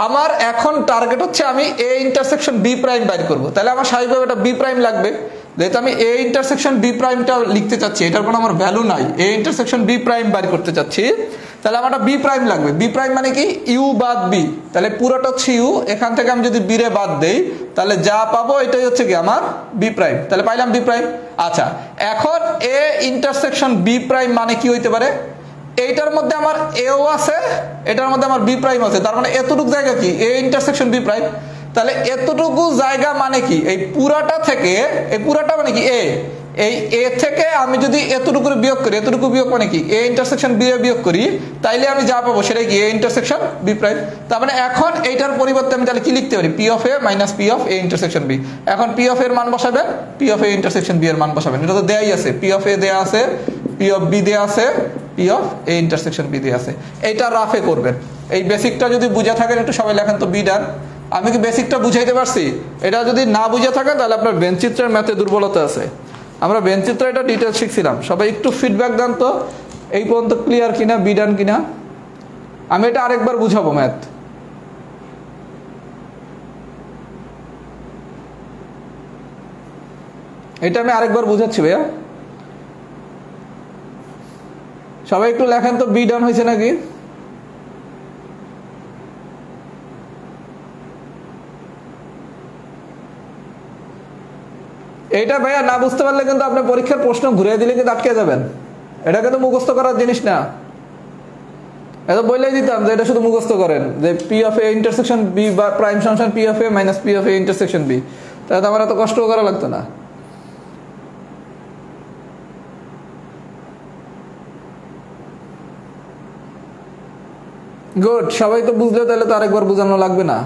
আমার এখন টার্গেট হচ্ছে আমি এ ইন্টারসেকশন বি প্রাইম বাইর করবো, তাহলে আমার স্বাভাবিকভাবে এটা বি প্রাইম লাগবে। যেহেতু আমি এ ইন্টারসেকশন বি প্রাইমটা লিখতে চাচ্ছি, এটার কোনো আমার ভ্যালু নাই, এ ইন্টারসেকশন বি প্রাইম বাইর করতে চাচ্ছি, তাহলে আমার বি প্রাইম লাগবে। বি প্রাইম মানে কি ইউ বাদ বি, তাহলে পুরোটা হচ্ছে ইউ, এখান থেকে আমি যদি বি রে বাদ দেই তাহলে যা পাবো এটাই হচ্ছে কি আমার বি প্রাইম। তাহলে পাইলাম বি প্রাইম। আচ্ছা, এখন এ ইন্টারসেকশন বি প্রাইম মানে কি হইতে পারে, এইটার মধ্যে আমার এও আছে, এটার মধ্যে আমার বি প্রাইম আছে, তার মানে এতটুকু জায়গা কি এ ইন্টারসেকশন বি প্রাইম। তাহলে এতটুকু জায়গা মানে কি এই পুরাটা থেকে, এই পুরাটা মানে কি এ, এই এ থেকে আমি যদি এতটুকু বিয়োগ করি, এতটুকু বিয়োগ মানে কি এ ইন্টারসেকশন বি এ বিয়োগ করি, তাইলে আমি যা পাবো সেটাই কি এ ইন্টারসেকশন বি প্রাইম। তার মানে এখন এইটার পরিবর্তে আমি তাহলে কি লিখতে পারি, P of A minus P of A intersection B. এখন পি অফ এর মান বসাবেন, P of A intersection B এর মান বসাবেন, এটা তো দেয়াই আছে, পি অফ এ দেয়া আছে, পি পি অফ বি দিয়ে আছে, P of A intersection B দিয়ে আছে। এইটা রাফে করবেন। এই বেসিকটা যদি বুঝে থাকেন একটু সবাই লেখেন তো বি ডান। আমি কি বেসিকটা বুঝাইতে পারছি? এটা যদি না বুঝে থাকেন তাহলে আপনার বেঞ্চিত্রের ম্যাথে দুর্বলতা আছে। আমরা বেঞ্চিত্র এটা ডিটেলস শিখছিলাম। সবাই একটু ফিডব্যাক দেন তো এই পর্যন্ত ক্লিয়ার কিনা, বি ডান কিনা। আমি এটা আরেকবার বুঝাবো ম্যাথ। এটা আমি আরেকবার বুঝাচ্ছি ভাইয়া, সবাই একটু লেখেন তো বি ডান হয়েছে নাকি। এইটা ভাইয়া না বুঝতে পারলে কিন্তু আপনি পরীক্ষার প্রশ্ন ঘুরিয়ে দিলে কিন্তু আটকে যাবেন। এটা কিন্তু মুখস্থ করার জিনিস না। এটা বলেই দিতাম যে এটা শুধু মুখস্থ করেন যে P of A intersection B বা প্রাইম সমান P of A minus P of A intersection B, তাহলে আমার এত কষ্ট করা লাগতো না। গুড, সবাই তো বুঝলে তাহলে তো আরেকবার বোঝানো লাগবে না।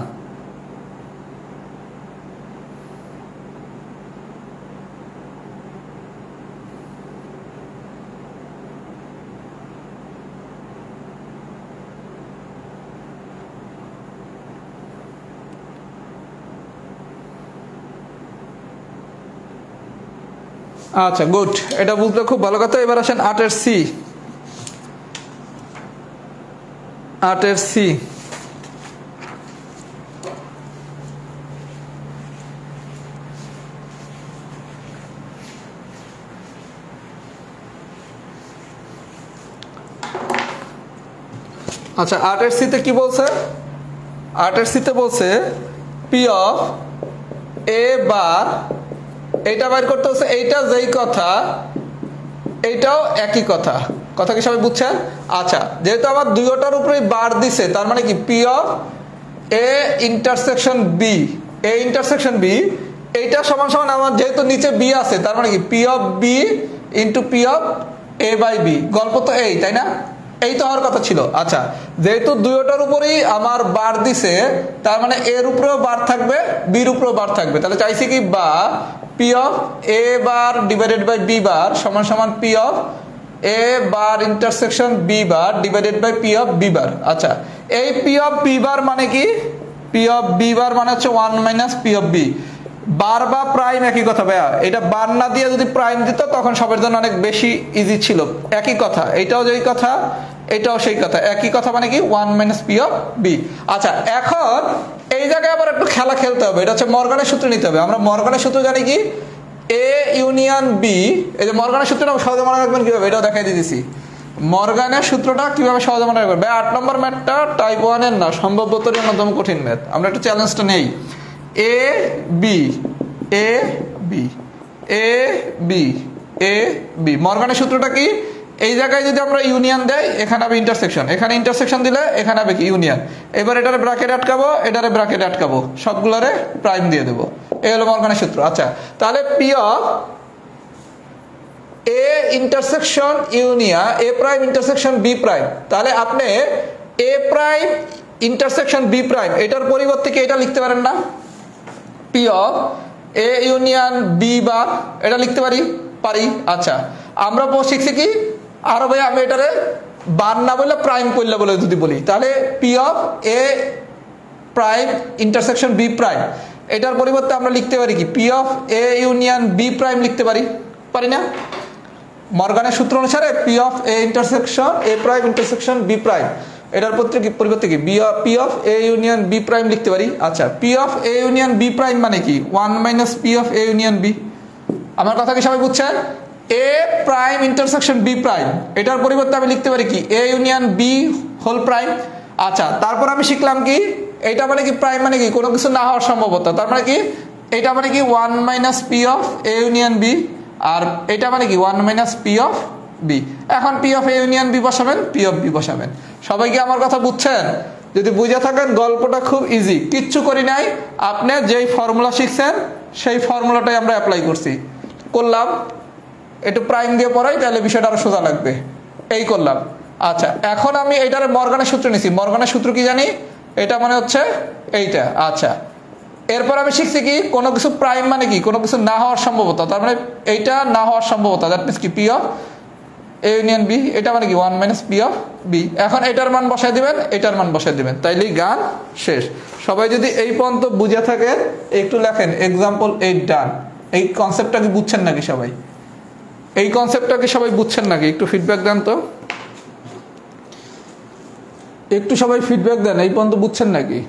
আচ্ছা গুড, এটা বুঝলে খুব ভালো কথা। এবার আসেন 8 সি। 8 সি, আচ্ছা 8 সিতে কি বলছে? 8 সিতে বলছে পি অফ এ বার, এইটা বাইর করতে হচ্ছে। এইটা যেই কথা এইটাও একই কথা। কথা কি সবাই বুঝছেন? আচ্ছা, যেহেতু আমার দুইটার উপরেই বার দিছে, তার মানে কি P of A intersection B, A intersection B, এইটা সমান সমান আমার যেহেতু নিচে বি আছে, তার মানে কি P of B into P of A by B. গল্প তো এই, তাই না? এই তো হওয়ার কথা ছিল। আচ্ছা, যেহেতু দুইটার উপরেই আমার বার দিছে, তার মানে এর উপরেও বার থাকবে, বির উপরেও বার থাকবে। তাহলে চাইছি কি বা P of A bar divided by B bar সমান সমান P of A bar intersection B bar divided by P of B bar. আচ্ছা, এই পি অফ বি বার মানে কি? পি অফ বি বার মানে হচ্ছে 1 মাইনাস পি অফ বি। বার বা prime একই কথা ভাইয়া। এটা বার না দিয়ে যদি প্রাইম দিত তখন সবার জন্য অনেক বেশি ইজি ছিল। একই কথা, এটাও যেই কথা এটাও সেই কথা, একই কথা মানে কি 1 মাইনাস পি অফ বি। আচ্ছা, এখন এই জায়গায় আবার একটু খেলা খেলতে হবে। এটা হচ্ছে মর্গানের সূত্র নিতে হবে। আমরা মর্গানের সূত্র জানি কি? A union B. এই যে মর্গানের সূত্রটা সহজে মনে রাখবেন কিভাবে, এটাও দেখাই দিয়েছি। মর্গানের সূত্রটা কিভাবে সহজে মনে রাখবেন? ভাই 8 নম্বর ম্যাথটা টাইপ 1 এর না, সম্ভবত অন্যতম কঠিন ম্যাথ। আমরা একটু চ্যালেঞ্জটা নেই। A B A B A B A B, মর্গানের সূত্রটা কি? এই জায়গায় যদি আমরা ইউনিয়ন দেই, এখানে হবে ইন্টারসেকশন, এখানে ইন্টারসেকশন দিলে এখানে হবে কি ইউনিয়ন। এবার এটারে ব্র্যাকেট আটকাবো, এটারে ব্র্যাকেট আটকাবো, সবগুলোরে প্রাইম দিয়ে দেবো। এই হলো মর্গানের সূত্র। আচ্ছা, তাহলে P of A intersection union A prime intersection B prime, তাহলে আপনি A prime intersection B prime এটার পরিবর্তে কি এটা লিখতে পারেন না? P of A union B bar, এটা লিখতে পারি? পারি। আচ্ছা, আমরা শিখছি কি আরো ভাই, আমি এটারে বার না বললে প্রাইম করলে বলে যদি বলি, তাহলে P of A prime intersection B prime, এটার পরিবর্তে আমরা লিখতে পারি কি P of A union B prime লিখতে পারি? পারি না? মর্গানের সূত্র অনুসারে P of A intersection A prime intersection B prime, এটার পরিবর্তে কি P of A union B prime লিখতে পারি। আচ্ছা, P of A union B prime মানে কি 1 minus P of A union B. আমার কথা কি সবাই বুঝছেন? A prime intersection B prime, এটার পরিবর্তে আমি লিখতে পারি কি A union B whole prime. আচ্ছা, তারপর আমি শিখলাম কি এটা মানে কি প্রাইম মানে কি কোনো কিছু না হওয়ার সম্ভাবতা, তার মানে কি এটা মানে কি 1 minus P of A union B, আর এটা মানে কি 1 মাইনাস পি অফ বি। এখন P of A union B বসাবেন, পি অফ বি বসাবেন। সবাই কি আমার কথা বুঝছেন? যদি বুঝে থাকেন গল্পটা খুব ইজি, কিচ্ছু করি নাই। আপনি যেই ফর্মুলা শিখছেন সেই ফর্মুলাটাই আমরা অ্যাপ্লাই করলাম। একটু প্রাইম দিয়ে পড়াই, তাহলে বিষয়টা আরো সোজা লাগবে। এই করলাম। আচ্ছা, এখন আমি এইটার মর্গানের সূত্র নিছি। মর্গানের সূত্র কি জানি? এটা মানে হচ্ছে এইটা। আচ্ছা, এরপর আমি শিখছি কি কোনো কিছু প্রাইম মানে কি কোনো কিছু না হওয়ার সম্ভাবতা, তার মানে এইটা না হওয়ার সম্ভাবতা, দ্যাট মিনস কি P of A union B, এটা মানে কি 1 মাইনাস পি অফ বি। এখন এটার মান বসায় দিবেন, এটার মান বসায় দিবেন, তাইলেই গান শেষ। সবাই যদি এই পর্যন্ত বুঝে থাকে একটু লেখেন এক্সাম্পল 8 ডান। এই কনসেপ্টটা কি বুঝছেন নাকি সবাই? এই কনসেপ্টটা কি সবাই বুঝছেন নাকি? একটু ফিডব্যাক দেন তো, একটু সবাই ফিডব্যাক দেন, এই পর্যন্ত বুঝছেন নাকি?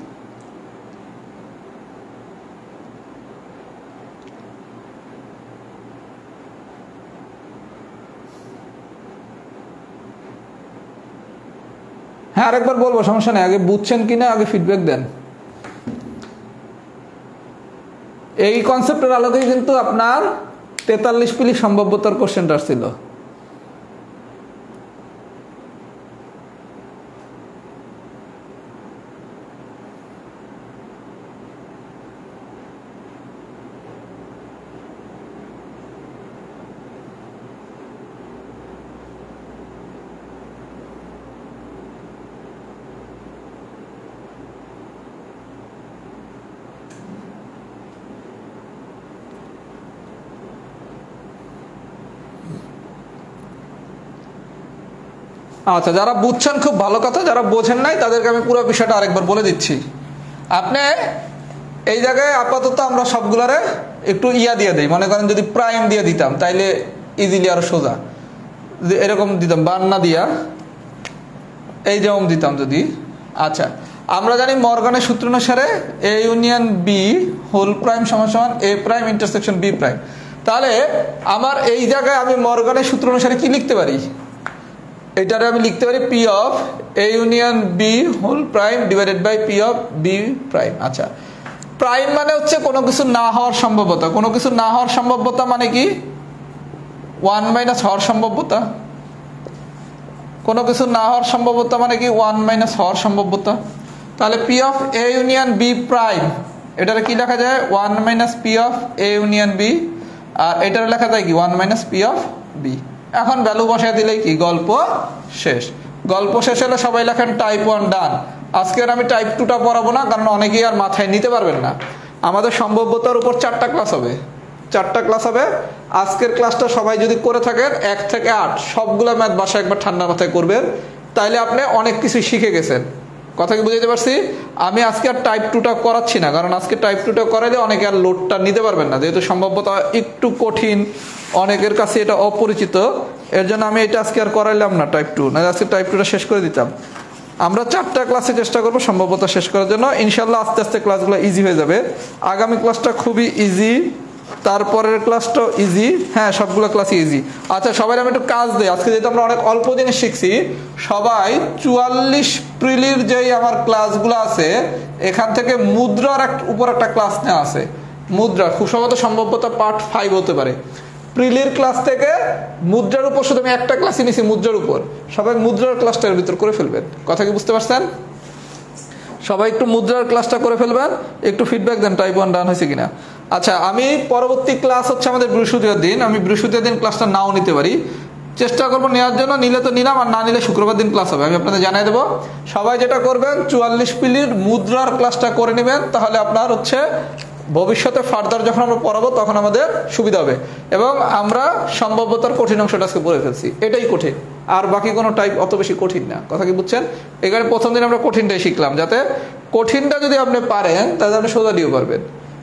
হ্যাঁ আরেকবার বলবো, সমস্যা নেই, আগে বুঝছেন কিনা আগে ফিডব্যাক দেন। এই কনসেপ্টের আলোকেই কিন্তু আপনার 43 পিলি সম্ভাব্যতার কোশ্চেনটা ছিল। আচ্ছা, যারা বুঝছেন খুব ভালো কথা, যারা বোঝেন নাই তাদেরকে আমি পুরো বিষয়টা আরেকবার বলে দিচ্ছি। আপনি এই জায়গায় আপাতত আমরা সবগুলারে একটু ইয়া দিয়ে দিই, মনে করেন যদি প্রাইম দিয়ে দিতাম তাইলে ইজিলি আরো সোজা, এরকম দিতাম বান্না দিয়া এই যেমন দিতাম যদি। আচ্ছা, আমরা জানি মর্গানের সূত্র অনুসারে A union B whole prime সমান সমান A prime intersection B prime. তাহলে আমার এই জায়গায় আমি মর্গানের সূত্র অনুসারে কি লিখতে পারি? এটারে আমি লিখতে পারি P of A union B whole prime divided by P of B prime. আচ্ছা, প্রাইম মানে হচ্ছে কোনো কিছু না হওয়ার সম্ভাব্যতা। কোনো কিছু না হওয়ার সম্ভাব্যতা মানে কি? 1 মাইনাস হওয়ার সম্ভাব্যতা। কোনো কিছু না হওয়ার সম্ভাব্যতা মানে কি? 1 মাইনাস হওয়ার সম্ভাব্যতা। তাহলে P of A union B prime, এটারে কি লেখা যায়? 1 minus P of A union B, আর এটারে লেখা যায় কি? 1 মাইনাস পি অফ বি। এখন ভ্যালু বসায় দিলেই কি গল্প শেষ। গল্প শেষ হলে সবাই লেখেন টাইপ 1 ডান। আজকের আমি টাইপ 2টা পড়াবো না, কারণ অনেকেই আর মাথায় নিতে পারবেন না। আমাদের সম্ভাব্যতার উপর 4টা ক্লাস হবে, 4টা ক্লাস হবে। আজকের ক্লাসটা সবাই যদি করে থাকেন 1 থেকে 8 সবগুলো ম্যাথ বাসায় একবার ঠান্ডা মাথায় করবেন, তাইলে আপনি অনেক কিছু শিখে গেছেন। কথা কি বুঝাতে পারছি? আমি আজকে আর টাইপ 2টা করাচ্ছি না, কারণ আজকে টাইপ 2টা করাইলে অনেকে আর লোডটা নিতে পারবেন না, যেহেতু সম্ভাব্যতা একটু কঠিন, অনেকের কাছে এটা অপরিচিত। এর জন্য আমি এটা আজকে আর করাইলাম না টাইপ 2, না আজকে টাইপ 2টা শেষ করে দিতাম। আমরা 4টা ক্লাসে চেষ্টা করবো সম্ভাব্যতা শেষ করার জন্য। ইনশাল্লাহ আস্তে আস্তে ক্লাসগুলো ইজি হয়ে যাবে। আগামী ক্লাসটা খুবই ইজি, তারপরের ক্লাসটাও ইজি, হ্যাঁ সবগুলো ক্লাসই ইজি। আচ্ছা, সবাই আমি একটু কাজ দিই। আজকে যেহেতু আমরা অনেক অল্প জিনিস শিখছি, সবাই 44 প্রিলির যেই আমার ক্লাসগুলো আছে এখান থেকে মুদ্রার উপর একটা ক্লাস নেওয়া আছে। মুদ্রা খুব সম্ভবত সম্ভাব্যতা পার্ট 5 হতে পারে। প্রিলির ক্লাস থেকে মুদ্রার উপর শুধু আমি একটা ক্লাসই নিছি, মুদ্রার উপর। সবাই মুদ্রার ক্লাসটার ভিতর করে ফেলবেন। কথা কি বুঝতে পারছেন? সবাই একটু মুদ্রার ক্লাসটা করে ফেলবেন, একটু ফিডব্যাক দেন টাইপ 1 ডান হয়েছে কিনা। আচ্ছা, আমি পরবর্তী ক্লাস হচ্ছে আমাদের বৃহস্পতিবার দিন। আমি বৃহস্পতিবার দিন ক্লাসটা নাও নিতে পারি, চেষ্টা করবো নেওয়ার জন্য। নিলে তো নিলাম, আর না নিলে শুক্রবার দিন ক্লাস হবে, আমি আপনাদের জানিয়ে দেবো। সবাই যেটা করবেন 44 পিলির মুদ্রার ক্লাসটা করে নেবেন, তাহলে আপনার হচ্ছে ভবিষ্যতে ফার্দার যখন আমরা পড়াবো তখন আমাদের সুবিধা হবে। এবং আমরা সম্ভাব্যতার কঠিন অংশটা আজকে পড়ে ফেলছি, এটাই কঠিন, আর বাকি কোনো টাইপ অত বেশি কঠিন না। কথা কি বুঝছেন? এখানে প্রথম দিন আমরা কঠিনটাই শিখলাম, যাতে কঠিনটা যদি আপনি পারেন তাহলে আপনি সোজা দিয়েও পারবেন।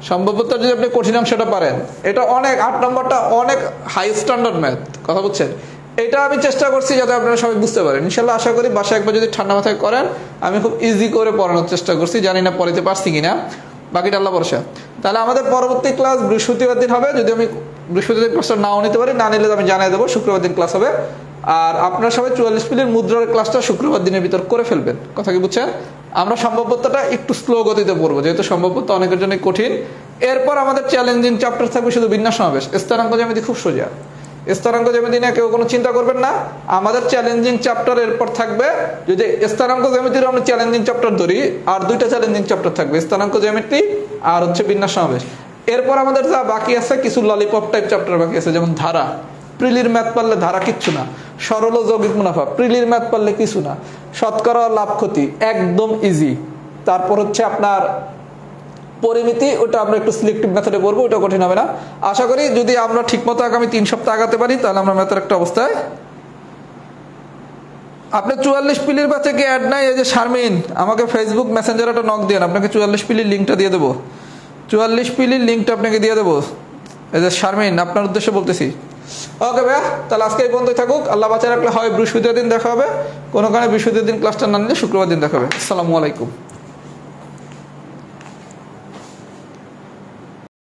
সম্ভাব্যতা যদি আপনি কঠিন অংশটা পারেন, এটা অনেক 8 নম্বরটা অনেক হাই স্ট্যান্ডার্ড ম্যাথ। কথা বুঝছেন? এটা আমি চেষ্টা করছি যাতে আপনারা সবাই বুঝতে পারেন। ইনশাল্লাহ আশা করি বাসায় একবার যদি ঠান্ডা মাথায় করেন, আমি খুব ইজি করে পড়ানোর চেষ্টা করছি, জানি না পড়াতে পারছি কিনা, বাকিটা আল্লাহ ভরসা। তাহলে আমাদের পরবর্তী ক্লাস বৃহস্পতিবার দিন হবে। যদি আমি বৃহস্পতিবার দিন ক্লাসটা নাও নিতে পারি, না নিলে আমি জানিয়ে দেবো, শুক্রবার দিন ক্লাস হবে। আর আপনারা সবাই 44 মিনিট মুদ্রার ক্লাসটা শুক্রবার দিনের ভিতর করে ফেলবেন। কথা কি বুঝছেন? আমরা সম্ভাব্যতাটা একটু স্লো গতিতে পড়বো, যেহেতু সম্ভাব্যতা অনেকের জন্য কঠিন। এরপর আমাদের চ্যালেঞ্জিং চ্যাপ্টার থাকবে শুধু বিন্যাস সমাবেশ। স্থানাঙ্ক জ্যামিতি খুব সোজা, স্থানাঙ্ক জ্যামিতি নিয়ে কেউ কোনো চিন্তা করবেন না। আমাদের চ্যালেঞ্জিং চ্যাপ্টার এরপর থাকবে, যদি স্থানাঙ্ক জ্যামিতির আমরা চ্যালেঞ্জিং চ্যাপ্টার ধরি, আর 2টা চ্যালেঞ্জিং চ্যাপ্টার থাকবে, স্থানাঙ্ক জ্যামিতি আর হচ্ছে বিন্যাস সমাবেশ। এরপর আমাদের যা বাকি আছে, কিছু ললিপপ টাইপ চ্যাপ্টার বাকি আছে, যেমন ধারা। প্রিলির ম্যাথ পারলে ধারা কিচ্ছু না, সরল ও যৌগিক মুনাফা প্রিলির ম্যাথ পারলে কিছু না, শতকরা লাভ ক্ষতি একদম ইজি। তারপর হচ্ছে আপনার পরিমিতি, ওটা আমরা একটু সিলেক্টিভ মেথডে করবো, ওটা কঠিন হবে না। আশা করি যদি আমরা ঠিকমতো আগামী 3 সপ্তাহ আগাতে পারি, তাহলে আমরা ম্যাথের একটা অবস্থায় আপনার 44 পিলির বাচ্চা কি অ্যাড নাই? এই যে শারমিন, আমাকে ফেসবুক মেসেঞ্জারে একটা নক দেন, আপনাকে 44 পিলির লিঙ্কটা দিয়ে দেবো। 44 পিলির লিঙ্কটা আপনাকে দিয়ে দেবো। এই যে শারমিন, আপনার উদ্দেশ্যে বলতেছি। ওকে ভাইয়া, তাহলে আজকে এই পর্যন্তই থাকুক। আল্লাহ বাঁচায় রাখলে হয় বৃহস্পতিবার দিন দেখা হবে, কোনো কারণে বৃহস্পতিবার দিন ক্লাসটা না নিলে শুক্রবার দিন দেখা হবে। আসসালামু আলাইকুম।